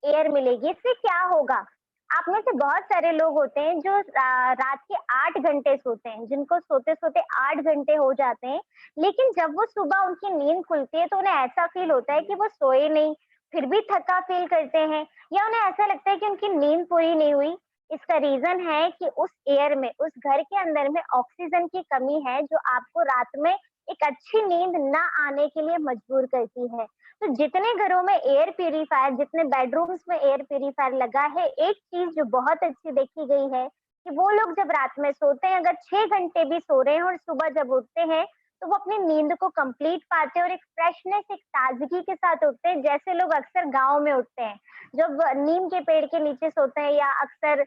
एयर मिलेगी। इससे क्या होगा, आप में से बहुत सारे लोग होते हैं जो रात के 8 घंटे सोते हैं, जिनको सोते-सोते 8 घंटे हो जाते हैं, लेकिन जब वो सुबह उनकी नींद खुलती है तो उन्हें ऐसा फ़ील होता है कि वो सोए नहीं, फिर भी थका फ़ील करते हैं, या उन्हें ऐसा लगता है कि उनकी नींद पूरी नहीं हुई। इसका रीज़न है कि उस एयर में, उस घर के अंदर में ऑक्सीजन की कमी है, जो आपको रात में एक अच्छी नींद ना आने के लिए मजबूर करती है। तो जितने घरों में एयर प्यूरीफायर, जितने बेडरूम्स में एयर प्यूरीफायर लगा है, एक चीज़ जो बहुत अच्छी देखी गई है कि वो लोग जब रात में सोते हैं, अगर 6 घंटे भी सो रहे हैं और सुबह जब उठते हैं, तो वो अपनी नींद को कंप्लीट पाते हैं और एक फ्रेशनेस, एक ताज़गी के साथ उठते हैं, जैसे लोग अक्सर गाँव में उठते हैं। जब नीम के पेड़ के नीचे सोते हैं या अक्सर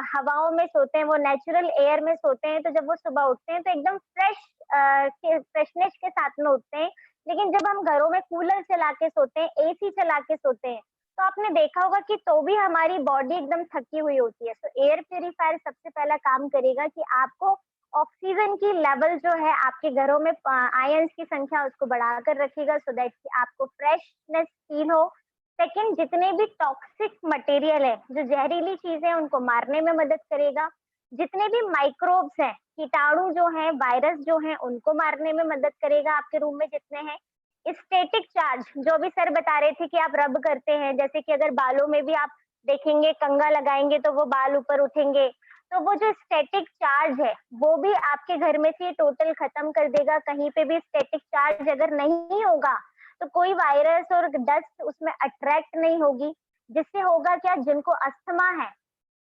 हवाओं में सोते हैं, वो नेचुरल एयर में सोते हैं, तो जब वो सुबह उठते हैं तो एकदम फ्रेशनेस के साथ में उठते हैं। लेकिन जब हम घरों में कूलर चला के सोते हैं, एसी चला के सोते हैं, तो आपने देखा होगा कि तो भी हमारी बॉडी एकदम थकी हुई होती है। तो एयर प्यूरीफायर सबसे पहला काम करेगा कि आपको ऑक्सीजन की लेवल जो है आपके घरों में आयंस की संख्या उसको बढ़ाकर रखेगा, सो दैट कि आपको फ्रेशनेस फील हो। सेकंड, जितने भी टॉक्सिक मटेरियल है, जो जहरीली चीजें हैं, उनको मारने में मदद करेगा। जितने भी माइक्रोब्स हैं, कीटाणु जो हैं, वायरस जो हैं, उनको मारने में मदद करेगा आपके रूम में जितने हैं। स्टैटिक चार्ज, जो भी सर बता रहे थे कि आप रब करते हैं, जैसे कि अगर बालों में भी आप देखेंगे कंघा लगाएंगे तो वो बाल ऊपर उठेंगे, तो वो जो स्टैटिक चार्ज है वो भी आपके घर में से टोटल खत्म कर देगा। कहीं पे भी स्टैटिक चार्ज अगर नहीं होगा तो कोई वायरस और डस्ट उसमें अट्रैक्ट नहीं होगी, जिससे होगा क्या, जिनको अस्थमा है,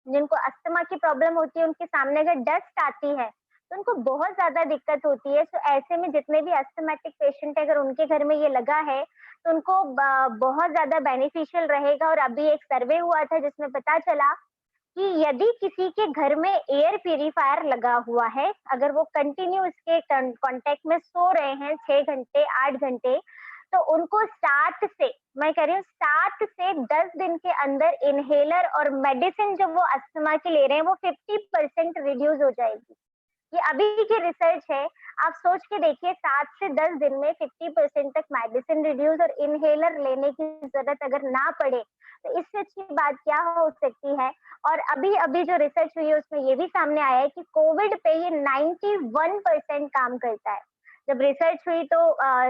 जिनको अस्थमा की प्रॉब्लम होती है, उनके सामने अगर डस्ट आती है, तो उनको बहुत ज़्यादा दिक्कत होती है। तो ऐसे में जितने भी अस्थमैटिक पेशेंट है, अगर उनके घर में ये लगा है, तो उनको बहुत ज़्यादा बेनिफिशियल रहेगा। और अभी एक सर्वे हुआ था जिसमें पता चला कि यदि किसी के घर में एयर प्यूरीफायर लगा हुआ है, अगर वो कंटिन्यू इसके कॉन्टैक्ट में सो रहे हैं 6 घंटे, 8 घंटे, तो उनको 7 से, मैं कह रही हूँ 7 से 10 दिन के अंदर इन्हेलर और मेडिसिन जो वो अस्थमा की ले रहे हैं, वो 50% रिड्यूस हो जाएगी। ये अभी की रिसर्च है। आप सोच के देखिए, 7 से 10 दिन में 50% तक मेडिसिन रिड्यूस और इन्हेलर लेने की ज़रूरत अगर ना पड़े, तो इससे अच्छी बात क्या हो सकती है। और अभी-अभी जो रिसर्च हुई है उसमें ये भी सामने आया है कि कोविड पे ये 91% काम करता है। जब रिसर्च हुई तो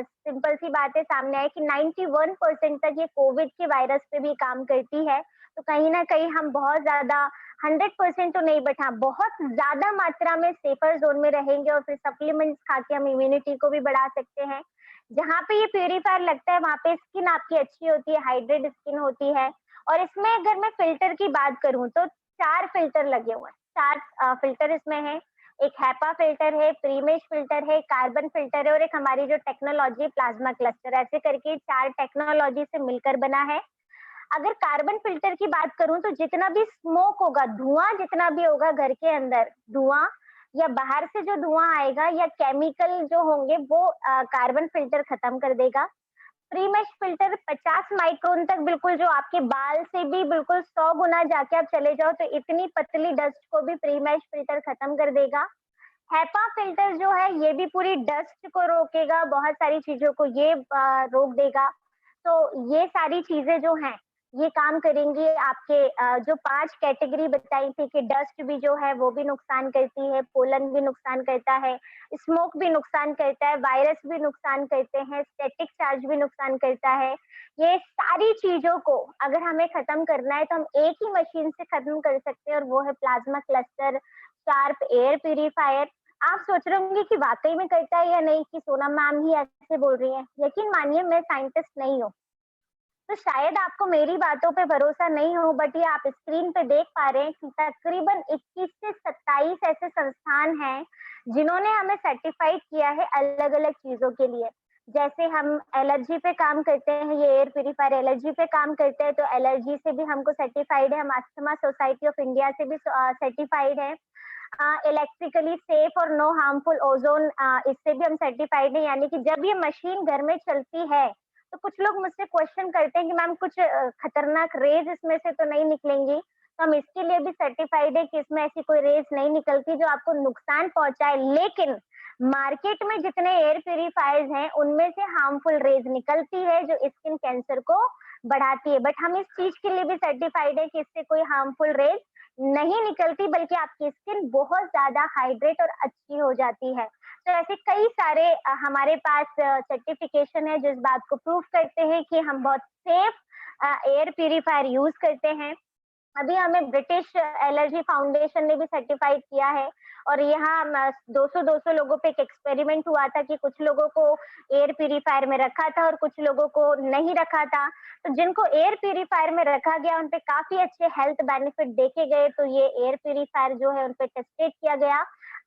सिंपल सी बात है, सामने आया कि 91% तक ये कोविड के वायरस पे भी काम करती है। तो कहीं न कहीं हम बहुत ज़्यादा 100% तो नहीं, बट हाँ, बहुत ज़्यादा मात्रा में सेफर ज़ोन में रहेंगे और फिर सप्लीमेंट्स खा के हम इम्यूनिटी को भी बढ़ा सकते हैं। जहाँ पे ये प्यूरीफायर लगता है, वहाँ पे स्किन आपकी अच्छी होती है, हाइड्रेट स्किन होती है। और इसमें अगर मैं फ़िल्टर की बात करूँ तो 4 फ़िल्टर लगे हुए हैं। 4 फ़िल्टर इसमें हैं। एक हैपा फ़िल्टर है, प्रीमेश फ़िल्टर है, कार्बन फ़िल्टर है और एक हमारी जो टेक्नोलॉजी प्लाज़्मा क्लस्टर, ऐसे करके 4 टेक्नोलॉजी से मिलकर बना है। अगर कार्बन फ़िल्टर की बात करूँ तो जितना भी स्मोक होगा, धुआँ जितना भी होगा घर के अंदर, धुआँ या बाहर से जो धुआँ आएगा या केमिकल जो होंगे, वो कार्बन फ़िल्टर खत्म कर देगा। प्री मेश फ़िल्टर 50 माइक्रोन तक, बिल्कुल जो आपके बाल से भी बिल्कुल 100 गुना जाके आप चले जाओ तो इतनी पतली डस्ट को भी प्री मेश फ़िल्टर खत्म कर देगा। हैपा फ़िल्टर जो है ये भी पूरी डस्ट को रोकेगा, बहुत सारी चीज़ों को ये रोक देगा। तो ये सारी चीज़ें जो हैं, ये काम करेंगी आपके जो 5 कैटेगरी बताई थी कि डस्ट भी जो है वो भी नुकसान करती है, पोलन भी नुकसान करता है, स्मोक भी नुकसान करता है, वायरस भी नुकसान करते हैं, स्टैटिक चार्ज भी नुकसान करता है। ये सारी चीज़ों को अगर हमें खत्म करना है तो हम एक ही मशीन से खत्म कर सकते हैं और वो है plasma cluster sharp air purifier. आप सोच रहे होंगे कि वाक़ई में करता है या नहीं, कि सोनम मैम ही ऐसे बोल रही हैं। यकीन मानिए, मैं साइंटिस्ट नहीं हूँ। तो शायद आपको मेरी बातों पे भरोसा नहीं हो, बट ये आप स्क्रीन पे देख पा रहे हैं कि तकरीबन 21 से 27 ऐसे संस्थान हैं जिन्होंने हमें सर्टिफाइड किया है अलग-अलग चीज़ों के लिए। जैसे हम एलर्जी पे काम करते हैं, ये एयर प्यूरीफायर एलर्जी पे काम करते हैं, तो एलर्जी से भी हमको सर्टिफाइड है। हम अस्थमा सोसाइटी ऑफ इंडिया से भी सर्टिफाइड है। इलेक्ट्रिकली सेफ और नो हार्मफुल ओजोन, इससे भी हम सर्टिफाइड है। यानी कि जब ये मशीन घर में चलती है तो कुछ लोग मुझसे क्वेश्चन करते हैं कि मैम कुछ खतरनाक रेज इसमें से तो नहीं निकलेंगी, तो हम इसके लिए भी सर्टिफाइड है कि इसमें ऐसी कोई रेज नहीं निकलती जो आपको नुकसान पहुंचाए। लेकिन मार्केट में जितने एयर प्यूरिफायर्स हैं उनमें से हार्मफुल रेज निकलती है जो स्किन कैंसर को बढ़ाती है, बट हम इस चीज के लिए भी सर्टिफाइड है कि इससे कोई हार्मफुल रेज नहीं निकलती, बल्कि आपकी स्किन बहुत ज्यादा हाइड्रेट और अच्छी हो जाती है। तो ऐसे कई सारे हमारे पास सर्टिफिकेशन है जो इस बात को प्रूव करते हैं कि हम बहुत सेफ एयर प्यूरिफायर यूज करते हैं। अभी हमें ब्रिटिश एलर्जी फाउंडेशन ने भी सर्टिफाइड किया है, और यहाँ 200 लोगों पे एक एक्सपेरिमेंट हुआ था कि कुछ लोगों को एयर प्यूरिफायर में रखा था और कुछ लोगों को नहीं रखा था। तो जिनको एयर प्यूरिफायर में रखा गया उन पे काफी अच्छे हेल्थ बेनिफिट देखे गए, तो ये एयर प्यूरिफायर जो है उन पे टेस्टेड किया गया।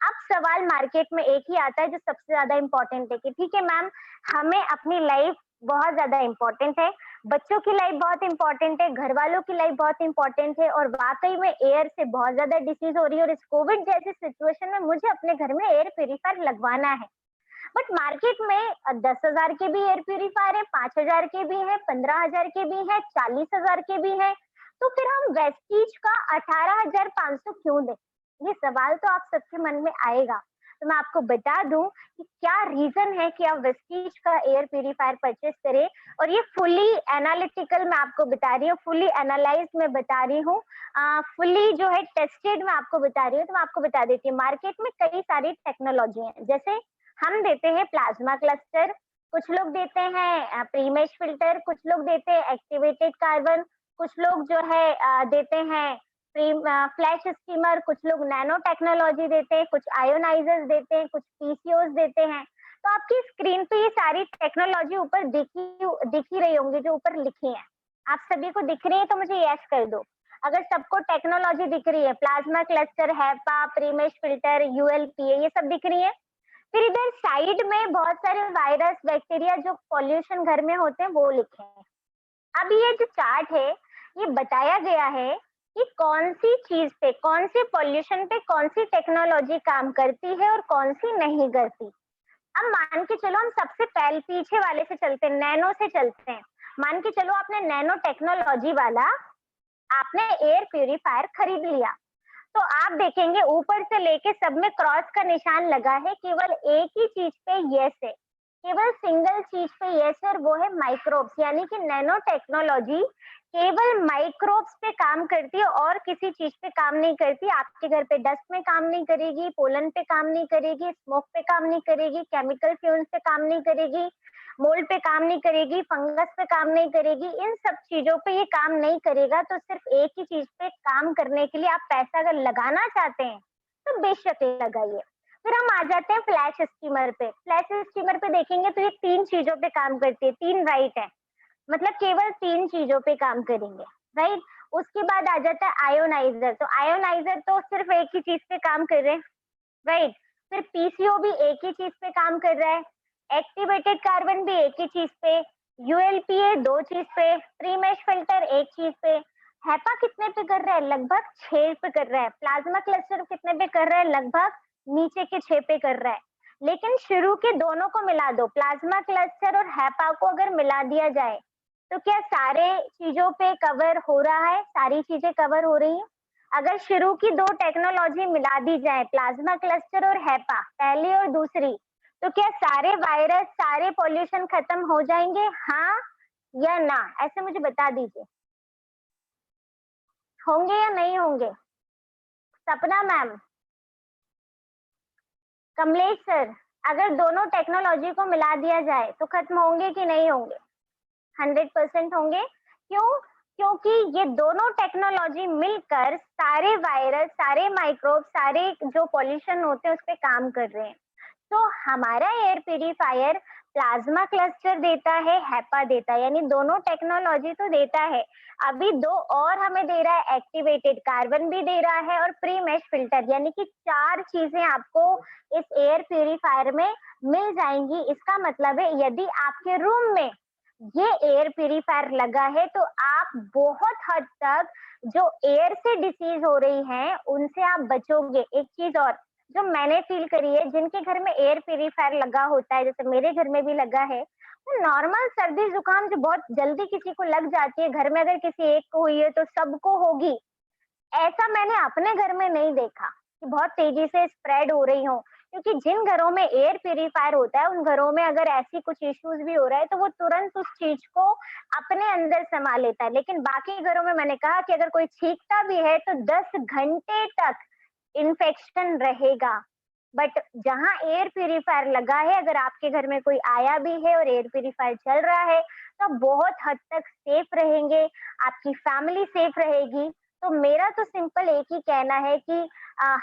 अब सवाल मार्केट में एक ही आता है जो सबसे ज्यादा इम्पोर्टेंट है कि ठीक है मैम, हमें अपनी लाइफ बहुत ज्यादा इम्पोर्टेंट है, बच्चों की लाइफ बहुत इंपॉर्टेंट है, घर वालों की लाइफ बहुत इंपॉर्टेंट है, और वाकई में एयर से बहुत ज्यादा डिसीज हो रही है, और इस कोविड जैसी सिचुएशन में मुझे अपने घर में एयर प्यूरिफायर लगवाना है। बट मार्केट में 10,000 के भी एयर प्यूरिफायर है, 5,000 के भी है, 15,000 के भी है, 40,000 के भी है, तो फिर हम वेस्टीज का 18,500 क्यों दें? ये सवाल तो आप सबके मन में आएगा। तो मैं आपको बता दूं कि क्या रीजन है कि आप वेस्टीज का एयर प्यूरिफायर परचेस करें, और ये फुली एनालिटिकल मैं आपको बता रही हूँ, फुली एनालाइज मैं बता रही हूँ, फुली जो है टेस्टेड मैं आपको बता रही हूँ। तो मैं आपको बता देती हूँ, मार्केट में कई सारी टेक्नोलॉजी है, जैसे हम देते हैं प्लाज्मा क्लस्टर, कुछ लोग देते हैं प्रीमेश फिल्टर, कुछ लोग देते हैं एक्टिवेटेड कार्बन, कुछ लोग जो है देते हैं फ्लैश स्टीमर, कुछ लोग नैनो टेक्नोलॉजी देते हैं, कुछ आयोनाइजर्स देते हैं, कुछ पीसीओस देते हैं। तो आपकी स्क्रीन पे ये सारी टेक्नोलॉजी ऊपर दिख ही रही होंगी जो ऊपर लिखी है। आप सभी को दिख रही है तो मुझे यस कर दो। अगर सबको टेक्नोलॉजी दिख रही है, प्लाज्मा क्लस्टर, हैपा, प्रीमेश फिल्टर, यूएलपीए, ये सब दिख रही है। फिर इधर साइड में बहुत सारे वायरस, बैक्टीरिया जो पॉल्यूशन घर में होते हैं वो लिखे हैं। अब ये जो चार्ट है ये बताया गया है कि कौन सी चीज पे, कौन सी पॉल्यूशन पे कौन सी टेक्नोलॉजी काम करती है और कौन सी नहीं करती। अब मान के चलो हम सबसे पहले पीछे वाले से चलते हैं, नैनो से चलते हैं। मान के चलो आपने नैनो टेक्नोलॉजी वाला आपने एयर प्यूरिफायर खरीद लिया, तो आप देखेंगे ऊपर से लेके सब में क्रॉस का निशान लगा है, केवल एक ही चीज पे यस है, केवल सिंगल चीज पे यस है, और वो है माइक्रोब्स। यानी कि नैनो टेक्नोलॉजी केवल माइक्रोब्स पे काम करती है और किसी चीज पे काम नहीं करती। आपके घर पे डस्ट में काम नहीं करेगी, पोलन पे काम नहीं करेगी, स्मोक पे काम नहीं करेगी, केमिकल फ्यूम्स पे काम नहीं करेगी, मोल्ड पे काम नहीं करेगी, फंगस पे काम नहीं करेगी, इन सब चीजों पे ये काम नहीं करेगा। तो सिर्फ एक ही चीज पे काम करने के लिए आप पैसा अगर लगाना चाहते हैं तो बेशक लगाइए। फिर हम आ जाते हैं फ्लैश स्टीमर पे। फ्लैश स्टीमर पे देखेंगे तो ये 3 चीजों पे काम करती है, 3 राइट है, मतलब केवल 3 चीजों पे काम करेंगे, राइट। उसके बाद आ जाता है आयोनाइजर। तो आयोनाइजर तो सिर्फ एक ही चीज पे काम कर रहे हैं, राइट। फिर पीसीओ भी एक ही चीज पे काम कर रहा है, एक्टिवेटेड कार्बन भी एक ही चीज पे, यूएलपीए 2 चीज पे, प्रीमेश फिल्टर एक चीज पे, हैपा कितने पे कर रहा है, लगभग 6 पे कर रहा है, प्लाज्मा क्लस्टर कितने पे कर रहा है, लगभग नीचे के 6 पे कर रहा है। लेकिन शुरू के दोनों को मिला दो, प्लाज्मा क्लस्टर और हैपा को अगर मिला दिया जाए तो क्या सारे चीजों पे कवर हो रहा है, सारी चीजें कवर हो रही है? अगर शुरू की 2 टेक्नोलॉजी मिला दी जाए, प्लाज्मा क्लस्टर और हैपा, पहली और दूसरी, तो क्या सारे वायरस, सारे पॉल्यूशन खत्म हो जाएंगे, हाँ या ना? ऐसे मुझे बता दीजिए, होंगे या नहीं होंगे? सपना मैम, कमलेश सर, अगर दोनों टेक्नोलॉजी को मिला दिया जाए तो खत्म होंगे कि नहीं होंगे? 100% होंगे। क्यों? क्योंकि ये दोनों टेक्नोलॉजी मिलकर सारे वायरस, सारे माइक्रोब, सारे जो पॉल्यूशन होते हैं उस पर काम कर रहे हैं। तो हमारा एयर प्यूरिफायर प्लाज्मा क्लस्टर देता है, हैपा देता है, यानी दोनों टेक्नोलॉजी तो देता है। अभी 2 और हमें दे रहा है, एक्टिवेटेड कार्बन भी दे रहा है और प्री मेश फिल्टर, यानी कि 4 चीजें आपको इस एयर प्यूरिफायर में मिल जाएंगी। इसका मतलब है यदि आपके रूम में ये एयर प्यूरीफायर लगा है तो आप बहुत हद तक जो एयर से डिसीज हो रही है उनसे आप बचोगे। एक चीज और जो मैंने फील करी है, जिनके घर में एयर प्यूरीफायर लगा होता है, जैसे मेरे घर में भी लगा है, तो नॉर्मल सर्दी जुकाम जो बहुत जल्दी किसी को लग जाती है, घर में अगर किसी एक को हुई है तो सबको होगी, ऐसा मैंने अपने घर में नहीं देखा कि बहुत तेजी से स्प्रेड हो रही हो। क्योंकि जिन घरों में एयर प्यूरीफायर होता है उन घरों में अगर ऐसी कुछ इश्यूज भी हो रहा है तो वो तुरंत उस चीज को अपने अंदर समा लेता है। लेकिन बाकी घरों में मैंने कहा कि अगर कोई छींकता भी है तो 10 घंटे तक इन्फेक्शन रहेगा। बट जहाँ एयर प्यूरीफायर लगा है, अगर आपके घर में कोई आया भी है और एयर प्यूरीफायर चल रहा है तो बहुत हद तक सेफ रहेंगे, आपकी फैमिली सेफ रहेगी। तो मेरा तो सिंपल एक ही कहना है कि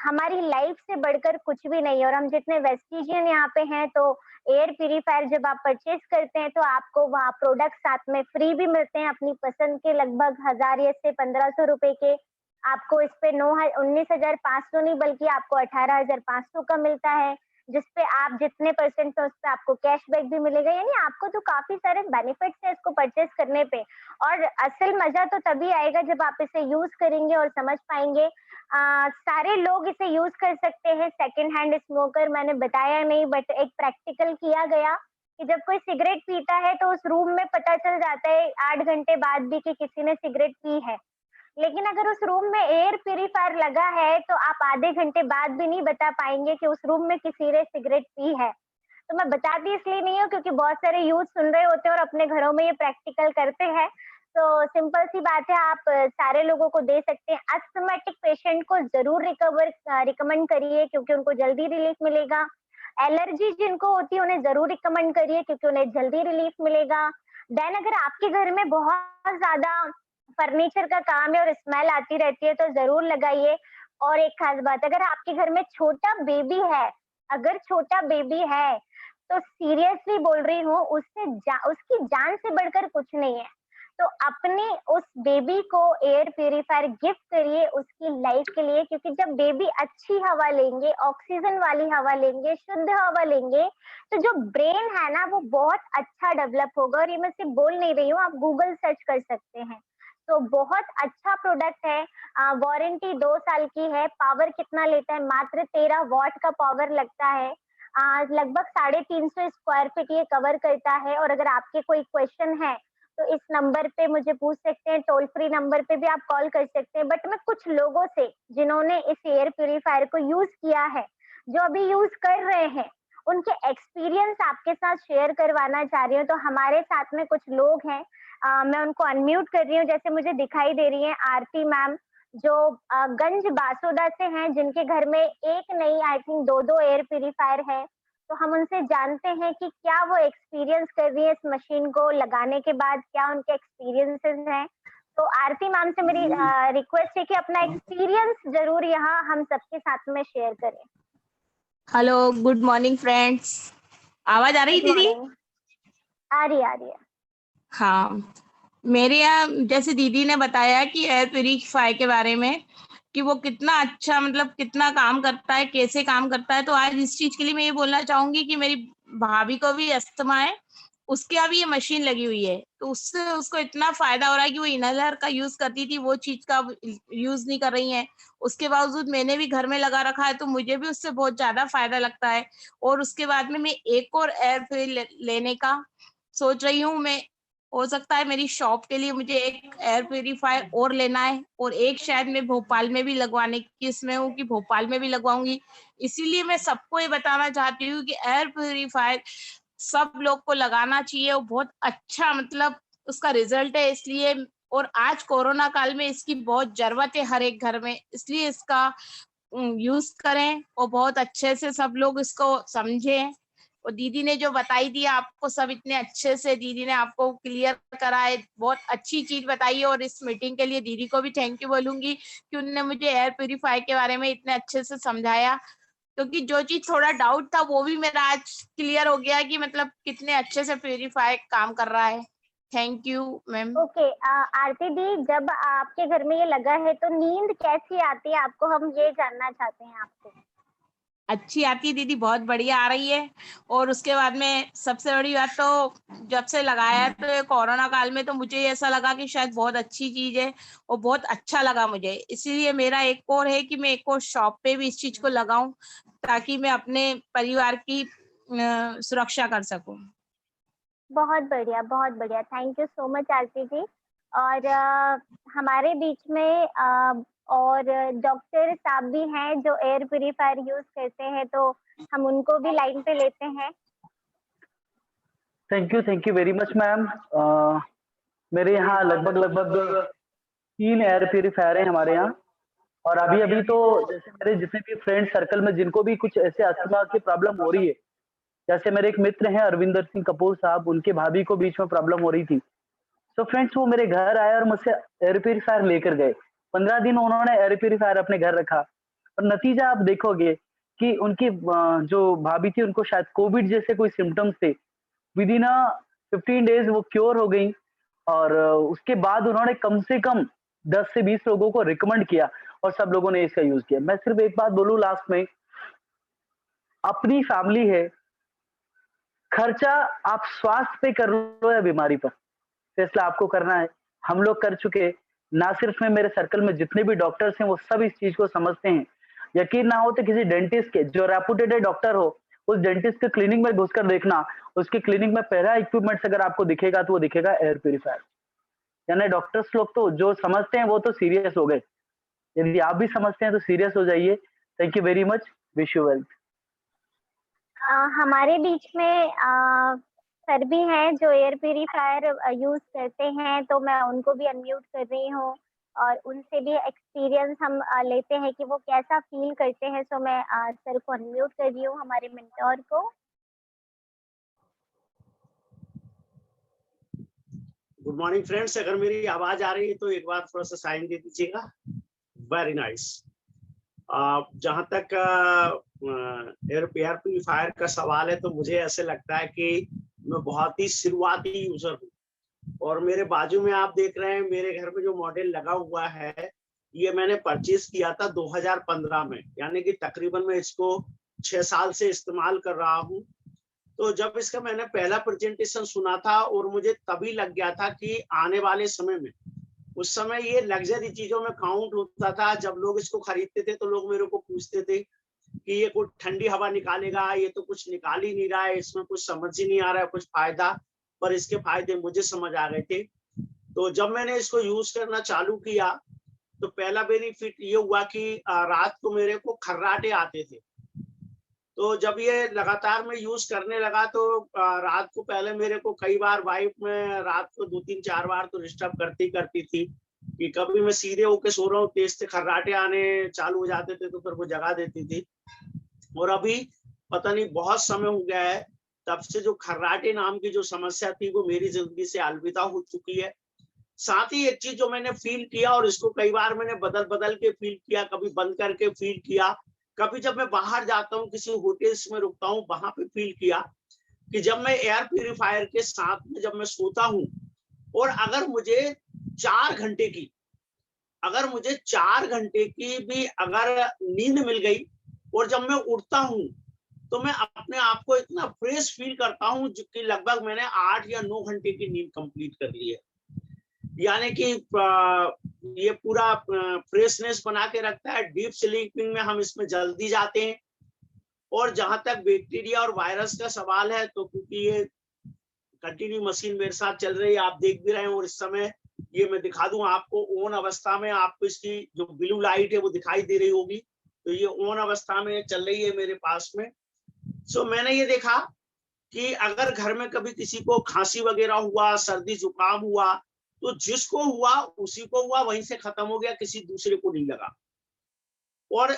हमारी लाइफ से बढ़कर कुछ भी नहीं है। और हम जितने वेस्टिजियन यहाँ पे हैं तो एयर प्यूरीफायर जब आप परचेज करते हैं तो आपको वहाँ प्रोडक्ट साथ में फ्री भी मिलते हैं, अपनी पसंद के लगभग 1000 या से 1500 रुपए के। आपको इस पे 19,500 नहीं बल्कि आपको 18,500 का मिलता है, जिसपे आप जितने परसेंट है उस पे आपको कैशबैक भी मिलेगा। यानी आपको तो काफी सारे बेनिफिट्स है इसको परचेज करने पे। और असल मजा तो तभी आएगा जब आप इसे यूज करेंगे और समझ पाएंगे। सारे लोग इसे यूज कर सकते हैं। सेकंड हैंड स्मोकर मैंने बताया नहीं, बट एक प्रैक्टिकल किया गया कि जब कोई सिगरेट पीता है तो उस रूम में पता चल जाता है 8 घंटे बाद भी कि किसी ने सिगरेट पी है। लेकिन अगर उस रूम में एयर प्यूरीफायर लगा है तो आप आधे घंटे बाद भी नहीं बता पाएंगे कि उस रूम में किसी ने सिगरेट पी है। तो मैं बताती इसलिए नहीं हूँ क्योंकि बहुत सारे यूथ सुन रहे होते हैं और अपने घरों में ये प्रैक्टिकल करते हैं। तो सिंपल सी बात है, आप सारे लोगों को दे सकते हैं। अस्थमैटिक पेशेंट को जरूर रिकमेंड करिए क्योंकि उनको जल्दी रिलीफ मिलेगा। एलर्जी जिनको होती है उन्हें जरूर रिकमेंड करिए क्योंकि उन्हें जल्दी रिलीफ मिलेगा। देन अगर आपके घर में बहुत ज्यादा फर्नीचर का काम है और स्मेल आती रहती है तो जरूर लगाइए। और एक खास बात, अगर आपके घर में छोटा बेबी है, अगर छोटा बेबी है तो सीरियसली बोल रही हूँ, उसकी जान से बढ़कर कुछ नहीं है। तो अपने उस बेबी को एयर प्यूरीफायर गिफ्ट करिए उसकी लाइफ के लिए, क्योंकि जब बेबी अच्छी हवा लेंगे, ऑक्सीजन वाली हवा लेंगे, शुद्ध हवा लेंगे, तो जो ब्रेन है ना वो बहुत अच्छा डेवलप होगा। और ये मैं सिर्फ बोल नहीं रही हूँ, आप गूगल सर्च कर सकते हैं। तो बहुत अच्छा प्रोडक्ट है। वारंटी 2 साल की है। पावर कितना लेता है? मात्र 13 वॉट का पावर लगता है। लगभग 350 स्क्वायर फीट ये कवर करता है। और अगर आपके कोई क्वेश्चन है तो इस नंबर पे मुझे पूछ सकते हैं, टोल फ्री नंबर पे भी आप कॉल कर सकते हैं। बट मैं कुछ लोगों से जिन्होंने इस एयर प्यूरीफायर को यूज किया है, जो अभी यूज कर रहे हैं, उनके एक्सपीरियंस आपके साथ शेयर करवाना चाह रही हूँ। तो हमारे साथ में कुछ लोग हैं, मैं उनको अनम्यूट कर रही हूँ। जैसे मुझे दिखाई दे रही है आरती मैम, जो गंज बासोदा से हैं, जिनके घर में एक नहीं आई थिंक 2-2 एयर प्यूरीफायर है। तो हम उनसे जानते हैं कि क्या वो एक्सपीरियंस कर रही है इस मशीन को लगाने के बाद, क्या उनके एक्सपीरियंसेस हैं। तो आरती मैम से मेरी रिक्वेस्ट है कि अपना एक्सपीरियंस जरूर यहाँ हम सबके साथ में शेयर करें। Hello, good morning friends. आवाज आ रही है गुड दीदी? मॉर्निंग। आ रही है। हाँ, मेरे यहाँ जैसे दीदी ने बताया कि एयर प्यूरीफायर के बारे में कि वो कितना अच्छा, मतलब कितना काम करता है, कैसे काम करता है। तो आज इस चीज के लिए मैं ये बोलना चाहूंगी कि मेरी भाभी को भी अस्थमा है, उसके यहाँ भी ये मशीन लगी हुई है, तो उससे उसको इतना फायदा हो रहा है कि वो इनहेलर का यूज करती थी, वो चीज का यूज नहीं कर रही है। उसके बावजूद मैंने भी घर में लगा रखा है तो मुझे भी उससे बहुत ज्यादा फायदा लगता है। और उसके बाद में मैं एक और एयर प्यूरी लेने का सोच रही हूँ। मैं, हो सकता है मेरी शॉप के लिए मुझे एक एयर प्यूरीफायर और लेना है, और एक शायद मैं भोपाल में भी लगवाने की इसमें हूँ कि भोपाल में भी लगवाऊंगी। इसीलिए मैं सबको ये बताना चाहती हूँ कि एयर प्यूरीफायर सब लोग को लगाना चाहिए, और बहुत अच्छा मतलब उसका रिजल्ट है इसलिए। और आज कोरोना काल में इसकी बहुत जरूरत है हर एक घर में, इसलिए इसका यूज करें और बहुत अच्छे से सब लोग इसको समझें। और दीदी ने जो बताई दी आपको, सब इतने अच्छे से दीदी ने आपको क्लियर कराए, बहुत अच्छी चीज बताई है। और इस मीटिंग के लिए दीदी को भी थैंक यू बोलूंगी कि उन्होंने मुझे एयर प्यूरीफायर के बारे में इतने अच्छे से समझाया, क्योंकि जो चीज थोड़ा डाउट था वो भी मेरा आज क्लियर हो गया कि मतलब कितने अच्छे से प्यूरीफायर काम कर रहा है। Thank you ma'am. ओके, आरती दी, जब आपके घर में ये लगा है तो नींद कैसी आती है आपको, हम ये जानना चाहते हैं आपसे। अच्छी आती है दीदी, बहुत बढ़िया आ रही है। और उसके बाद में सबसे बड़ी बात तो जब से लगाया है, तो ये कोरोना काल में तो मुझे ऐसा लगा कि शायद बहुत अच्छी चीज है और बहुत अच्छा लगा मुझे। इसीलिए मेरा एक और है कि मैं एक और शॉप पे भी इस चीज को लगाऊं, ताकि मैं अपने परिवार की सुरक्षा कर सकूं। बहुत बढ़िया, बहुत बढ़िया। थैंक यू सो मच आरती जी। और हमारे बीच में और डॉक्टर साहब भी हैं जो एयर प्यूरीफायर यूज करते हैं, तो हम उनको भी लाइन पे लेते हैं। Thank you very much ma'am. मेरे यहाँ लगभग 3 एयर प्यूरीफायर हैं हमारे यहाँ। और अभी अभी तो जैसे मेरे जितने भी फ्रेंड सर्कल में जिनको भी कुछ ऐसे अस्थमा की प्रॉब्लम हो रही है, जैसे मेरे एक मित्र हैं अरविंदर सिंह कपूर साहब, उनके भाभी को बीच में प्रॉब्लम हो रही थी। तो फ्रेंड्स वो मेरे घर आए और मुझसे एयर प्यूरीफायर लेकर गए। 15 दिन उन्होंने एयर प्यूरीफायर अपने घर रखा और नतीजा आप देखोगे कि उनकी जो भाभी थी उनको शायद कोविड जैसे कोई सिम्टम्स थे। विद इन 15 डेज वो क्योर हो गई। और उसके बाद उन्होंने कम से कम 10 से 20 लोगों को रिकमेंड किया और सब लोगों ने इसका यूज किया। मैं सिर्फ एक बात बोलूं लास्ट में, अपनी फैमिली है, खर्चा आप स्वास्थ्य पे कर लो या बीमारी पर, फैसला आपको करना है। हम लोग कर चुके, ना सिर्फ मैं, मेरे सर्कल में जितने भी डॉक्टर्स हैं वो सब इस चीज को समझते हैं। यकीन ना हो तो किसी डेंटिस्ट के जो रेपुटेड डॉक्टर हो, उस डेंटिस्ट के क्लिनिक में घुसकर देखना, उसके क्लिनिक में पहला इक्विपमेंट्स अगर आपको दिखेगा तो वो दिखेगा एयर प्यूरीफायर। यानी डॉक्टर्स लोग तो जो समझते हैं वो तो सीरियस हो गए, यदि आप भी समझते हैं तो सीरियस हो जाइए। Thank you very much, wish you wealth. हमारे बीच में सर भी हैं जो एयर प्यूरीफायर यूज करते हैं, तो मैं उनको भी अनम्यूट कर रही हूँ और उनसे भी एक्सपीरियंस हम लेते हैं कि वो कैसा फील करते हैं। सो मैं सर को अनम्यूट कर रही हूँ, हमारे मेंटोर को। गुड मॉर्निंग फ्रेंड्स, अगर मेरी आवाज आ रही है तो एक बार थोड़ा सा साइन दे दीजिएगा। Very nice. जहां तक एयर प्यूरीफायर का सवाल है तो मुझे ऐसे लगता है कि मैं बहुत ही शुरुआती यूजर हूँ। और मेरे बाजू में आप देख रहे हैं, मेरे घर में जो मॉडल लगा हुआ है ये मैंने परचेज किया था 2015 में, यानी कि तकरीबन मैं इसको 6 साल से इस्तेमाल कर रहा हूँ। तो जब इसका मैंने पहला प्रेजेंटेशन सुना था और मुझे तभी लग गया था कि आने वाले समय में, उस समय ये लग्जरी चीजों में काउंट होता था। जब लोग इसको खरीदते थे तो लोग मेरे को पूछते थे कि ये कुछ ठंडी हवा निकालेगा, ये तो कुछ निकाल ही नहीं रहा है, इसमें कुछ समझ ही नहीं आ रहा है कुछ फायदा। पर इसके फायदे मुझे समझ आ गए थे। तो जब मैंने इसको यूज करना चालू किया तो पहला बेनिफिट ये हुआ कि रात को मेरे को खर्राटे आते थे। तो जब ये लगातार मैं यूज करने लगा तो रात को पहले मेरे को कई बार वाइफ में रात को 2-3-4 बार तो डिस्टर्ब करती थी कि कभी मैं सीधे होके सो रहा हूँ, तेज से खर्राटे आने चालू हो जाते थे तो फिर वो जगा देती थी। और अभी पता नहीं बहुत समय हो गया है तब से जो खर्राटे नाम की जो समस्या थी वो मेरी जिंदगी से अलविदा हो चुकी है। साथ ही एक चीज जो मैंने फील किया, और इसको कई बार मैंने बदल के फील किया, कभी बंद करके फील किया, कभी जब मैं बाहर जाता हूँ किसी होटल्स में रुकता हूँ वहां पे फील किया कि जब मैं एयर प्यूरीफायर के साथ में जब मैं सोता हूँ और अगर मुझे 4 घंटे की भी अगर नींद मिल गई और जब मैं उठता हूँ तो मैं अपने आप को इतना फ्रेश फील करता हूँ कि लगभग मैंने 8 या 9 घंटे की नींद कंप्लीट कर ली है। यानी कि ये पूरा फ्रेशनेस बना के रखता है। डीप स्लीपिंग में हम इसमें जल्दी जाते हैं। और जहां तक बैक्टीरिया और वायरस का सवाल है तो क्योंकि ये कंटिन्यू मशीन मेरे साथ चल रही है, आप देख भी रहे हैं, और इस समय ये मैं दिखा दूं आपको ऑन अवस्था में, आपको इसकी जो ब्लू लाइट है वो दिखाई दे रही होगी, तो ये ऑन अवस्था में चल रही है मेरे पास में। सो मैंने ये देखा कि अगर घर में कभी किसी को खांसी वगैरह हुआ, सर्दी जुकाम हुआ, तो जिसको हुआ उसी को हुआ, वहीं से खत्म हो गया, किसी दूसरे को नहीं लगा। और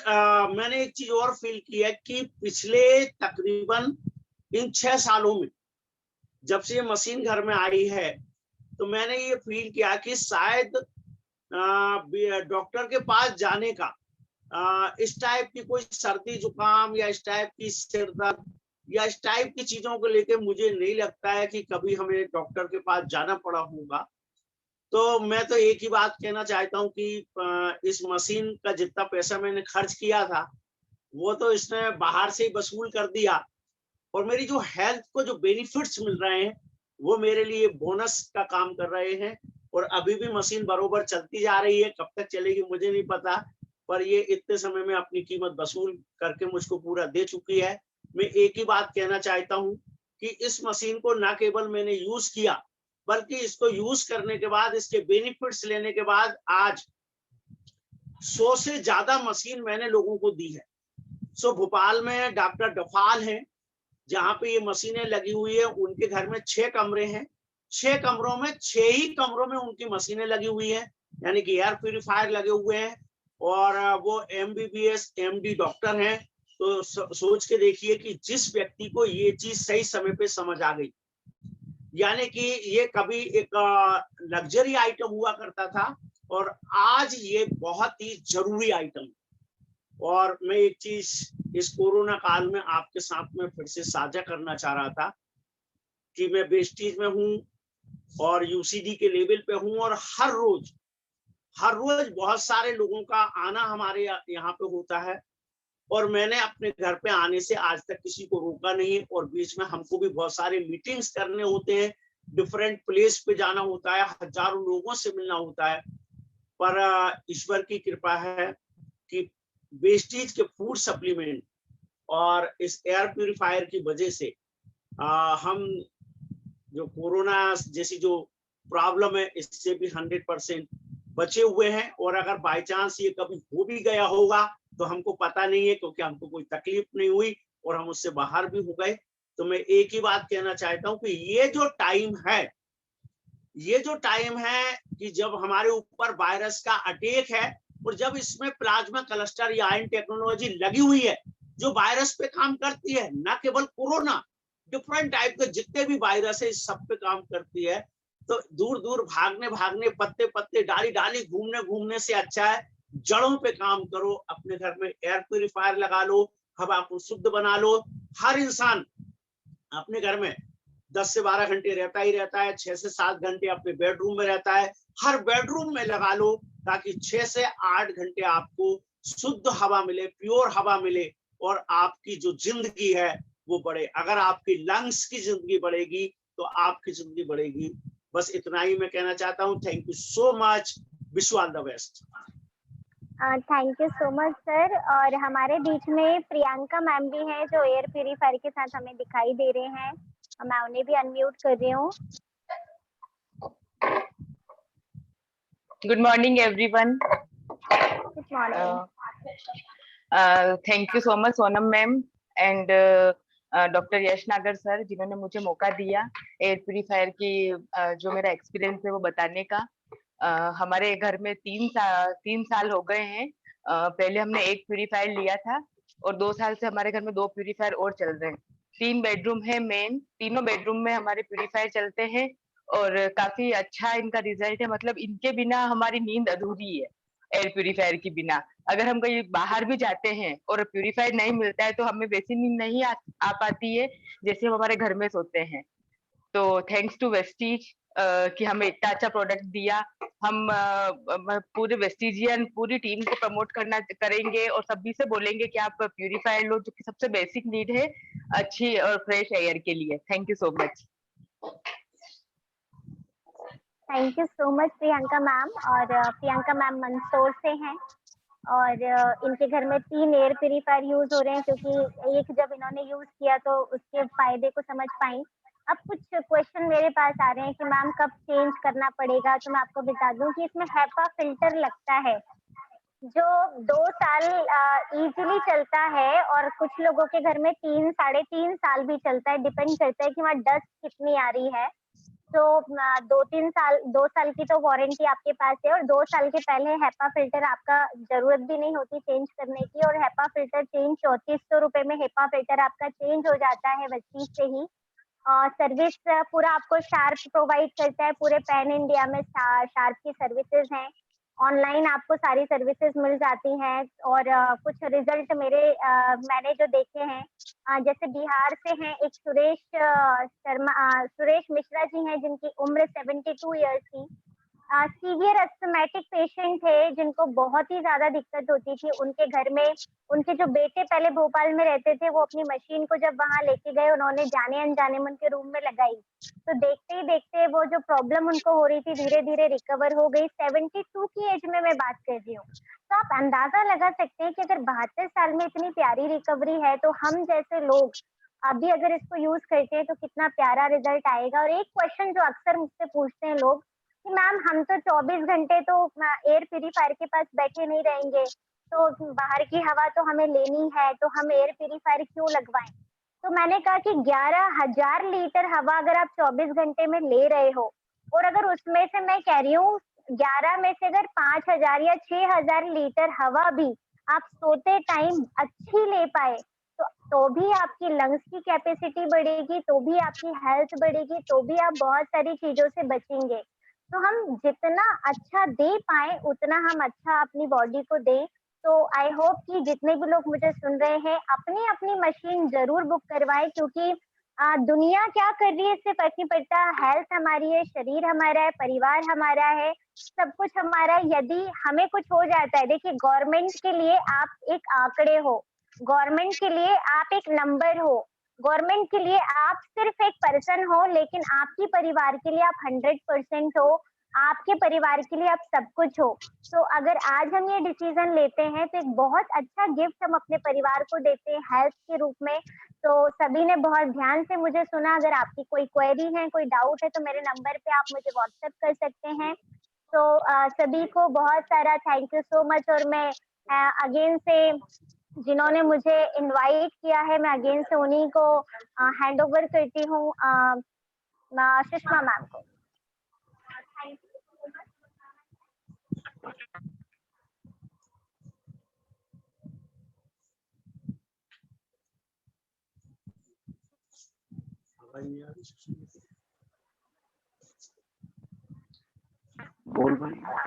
मैंने एक चीज और फील की है कि पिछले तकरीबन इन 6 सालों में जब से ये मशीन घर में आई है तो मैंने ये फील किया कि शायद डॉक्टर के पास जाने का इस टाइप की कोई सर्दी जुकाम या इस टाइप की सिर दर्द या इस टाइप की चीजों को लेके मुझे नहीं लगता है कि कभी हमें डॉक्टर के पास जाना पड़ा होगा। तो मैं तो एक ही बात कहना चाहता हूँ कि इस मशीन का जितना पैसा मैंने खर्च किया था वो तो इसने बाहर से ही वसूल कर दिया, और मेरी जो हेल्थ को जो बेनिफिट्स मिल रहे हैं वो मेरे लिए बोनस का काम कर रहे हैं। और अभी भी मशीन बरोबर चलती जा रही है, कब तक चलेगी मुझे नहीं पता, पर ये इतने समय में अपनी कीमत वसूल करके मुझको पूरा दे चुकी है। मैं एक ही बात कहना चाहता हूँ कि इस मशीन को ना केवल मैंने यूज किया, बल्कि इसको यूज करने के बाद, इसके बेनिफिट्स लेने के बाद आज 100 से ज्यादा मशीन मैंने लोगों को दी है। सो भोपाल में डॉक्टर डफाल हैं, जहां पे ये मशीनें लगी हुई है, उनके घर में 6 कमरे हैं। 6 कमरों में 6 ही कमरों में उनकी मशीनें लगी हुई है, यानी कि एयर प्यूरिफायर लगे हुए हैं। और वो MBBS MD डॉक्टर हैं। तो सोच के देखिए कि जिस व्यक्ति को ये चीज सही समय पे समझ आ गई, यानी कि ये कभी एक लग्जरी आइटम हुआ करता था और आज ये बहुत ही जरूरी आइटम। और मैं एक चीज इस कोरोना काल में आपके साथ में फिर से साझा करना चाह रहा था कि मैं वेस्टीज में हूँ और UCD के लेवल पे हूँ, और हर रोज बहुत सारे लोगों का आना हमारे यहाँ पे होता है, और मैंने अपने घर पे आने से आज तक किसी को रोका नहीं है। और बीच में हमको भी बहुत सारे मीटिंग्स करने होते हैं, डिफरेंट प्लेस पे जाना होता है, हजारों लोगों से मिलना होता है। पर ईश्वर की कृपा है कि वेस्टीज के फूड सप्लीमेंट और इस एयर प्यूरिफायर की वजह से हम जो कोरोना जैसी जो प्रॉब्लम है इससे भी 100% बचे हुए हैं। और अगर बाय चांस ये कभी हो भी गया होगा तो हमको पता नहीं है, क्योंकि हमको कोई तकलीफ नहीं हुई और हम उससे बाहर भी हो गए। तो मैं एक ही बात कहना चाहता हूँ कि ये जो टाइम है कि जब हमारे ऊपर वायरस का अटैक है, और जब इसमें प्लाज्मा क्लस्टर या आयन टेक्नोलॉजी लगी हुई है जो वायरस पे काम करती है, न केवल कोरोना, डिफरेंट टाइप के जितने भी वायरस है इस सब पे काम करती है। तो दूर दूर भागने पत्ते पत्ते डाली डाली घूमने से अच्छा है जड़ों पे काम करो। अपने घर में एयर प्यूरिफायर लगा लो, हवा को शुद्ध बना लो। हर इंसान अपने घर में 10 से 12 घंटे रहता ही रहता है, 6 से 7 घंटे अपने बेडरूम में रहता है। हर बेडरूम में लगा लो ताकि 6 से 8 घंटे आपको शुद्ध हवा मिले, प्योर हवा मिले, और आपकी जो जिंदगी है वो बढ़े। अगर आपकी लंग्स की जिंदगी बढ़ेगी तो आपकी जिंदगी बढ़ेगी। बस इतना ही मैं कहना चाहता हूँ। Thank you so much, wish you all the best. Thank you so much sir. और हमारे बीच में प्रियंका मैम भी हैं जो एयर प्यूरिफायर के साथ हमें दिखाई दे रहे हैं। मैं उन्हें भी अनम्यूट कर रही हूँ। Good morning, everyone. Good morning. Thank you so much, Sonam ma'am and doctor Yash Nagar sir, जिन्होंने मुझे मौका दिया एयर प्यूरिफायर की जो मेरा एक्सपीरियंस है वो बताने का। हमारे घर में 3 साल हो गए हैं। पहले हमने एक प्यूरिफायर लिया था और 2 साल से हमारे घर में 2 प्यूरिफायर और चल रहे हैं। 3 बेडरूम है मेन, तीनों बेडरूम में हमारे प्यूरिफायर चलते हैं और काफी अच्छा इनका रिजल्ट है। मतलब इनके बिना हमारी नींद अधूरी है, एयर प्यूरिफायर के बिना। अगर हम कहीं बाहर भी जाते हैं और प्यूरिफायर नहीं मिलता है तो हमें वैसी नींद नहीं आ पाती है जैसे हम हमारे घर में सोते हैं। तो थैंक्स टू वेस्टीज कि हमें इतना अच्छा प्रोडक्ट दिया। हम पूरे वेस्टीजियन पूरी टीम को प्रमोट करेंगे और सभी से बोलेंगे कि आप प्यूरिफायर लो, जो कि सबसे बेसिक नीड है अच्छी और फ्रेश एयर के लिए। Thank you so much. Thank you so much Priyanka ma'am. और प्रियंका मैम मंदसौर से हैं और इनके घर में 3 एयर प्यूरिफायर यूज हो रहे हैं, क्योंकि एक जब इन्होंने यूज किया तो उसके फायदे को समझ पाई। अब कुछ क्वेश्चन मेरे पास आ रहे हैं कि मैम कब चेंज करना पड़ेगा। तो मैं आपको बता दूं कि इसमें HEPA फिल्टर लगता है जो 2 साल इजीली चलता है, और कुछ लोगों के घर में 3 साढ़े 3 साल भी चलता है। डिपेंड करता है कि वहाँ डस्ट कितनी आ रही है। तो 2 साल की तो वारंटी आपके पास है, और 2 साल के पहले HEPA फिल्टर आपका जरूरत भी नहीं होती चेंज करने की। और HEPA फिल्टर चेंज 3400 रुपए में HEPA फिल्टर आपका चेंज हो जाता है वेस्टीज से ही। सर्विस पूरा आपको शार्प प्रोवाइड करता है। पूरे पैन इंडिया में शार्प की सर्विसेज हैं। ऑनलाइन आपको सारी सर्विसेज मिल जाती हैं। और कुछ रिजल्ट मैंने जो देखे हैं, जैसे बिहार से हैं एक सुरेश मिश्रा जी हैं जिनकी उम्र 72 ईयर्स थी। सीवियर अस्थमेटिक पेशेंट थे जिनको बहुत ही ज्यादा दिक्कत होती थी। उनके घर में उनके जो बेटे पहले भोपाल में रहते थे, वो अपनी मशीन को जब वहां लेके गए, उन्होंने जाने अनजाने में उनके रूम में लगाई, तो देखते ही देखते वो जो प्रॉब्लम उनको हो रही थी धीरे धीरे रिकवर हो गई। 72 की एज में मैं बात कर रही हूँ। तो आप अंदाजा लगा सकते हैं कि अगर 72 साल में इतनी प्यारी रिकवरी है, तो हम जैसे लोग अभी अगर इसको यूज करते हैं तो कितना प्यारा रिजल्ट आएगा। और एक क्वेश्चन जो अक्सर मुझसे पूछते हैं लोग कि मैम हम तो 24 घंटे तो एयर प्यूरीफायर के पास बैठे नहीं रहेंगे, तो बाहर की हवा तो हमें लेनी है, तो हम एयर प्यूरीफायर क्यों लगवाएं? तो मैंने कहा कि 11,000 लीटर हवा अगर आप 24 घंटे में ले रहे हो, और अगर उसमें से मैं कह रही हूँ 11 में से अगर 5,000 या 6,000 लीटर हवा भी आप सोते टाइम अच्छी ले पाए, तो भी आपकी लंग्स की कैपेसिटी बढ़ेगी, तो भी आपकी हेल्थ बढ़ेगी, तो भी आप बहुत सारी चीजों से बचेंगे। तो हम जितना अच्छा दे पाए उतना हम अच्छा अपनी बॉडी को दें। तो आई होप कि जितने भी लोग मुझे सुन रहे हैं अपनी अपनी मशीन जरूर बुक करवाएं, क्योंकि दुनिया क्या कर रही है इससे फर्क नहीं पड़ता। हेल्थ हमारी है, शरीर हमारा है, परिवार हमारा है, सब कुछ हमारा है। यदि हमें कुछ हो जाता है, देखिए गवर्नमेंट के लिए आप एक आंकड़े हो, गवर्नमेंट के लिए आप एक नंबर हो, गवर्नमेंट के लिए आप सिर्फ एक पर्सन हो, लेकिन आपकी परिवार के लिए आप 100% हो, आपके परिवार के लिए आप सब कुछ हो। तो अगर आज हम ये डिसीजन लेते हैं तो एक बहुत अच्छा गिफ्ट हम अपने परिवार को देते हैं हेल्थ के रूप में। तो सभी ने बहुत ध्यान से मुझे सुना। अगर आपकी कोई क्वेरी है, कोई डाउट है, तो मेरे नंबर पे आप मुझे व्हाट्सएप कर सकते हैं। तो सभी को बहुत सारा थैंक यू सो मच। और मैं अगेन से जिन्होंने मुझे इनवाइट किया है, मैं अगेन से उन्हीं को हैंड ओवर करती हूँ सुषमा मैम को। Thank you so much. बोल भाई।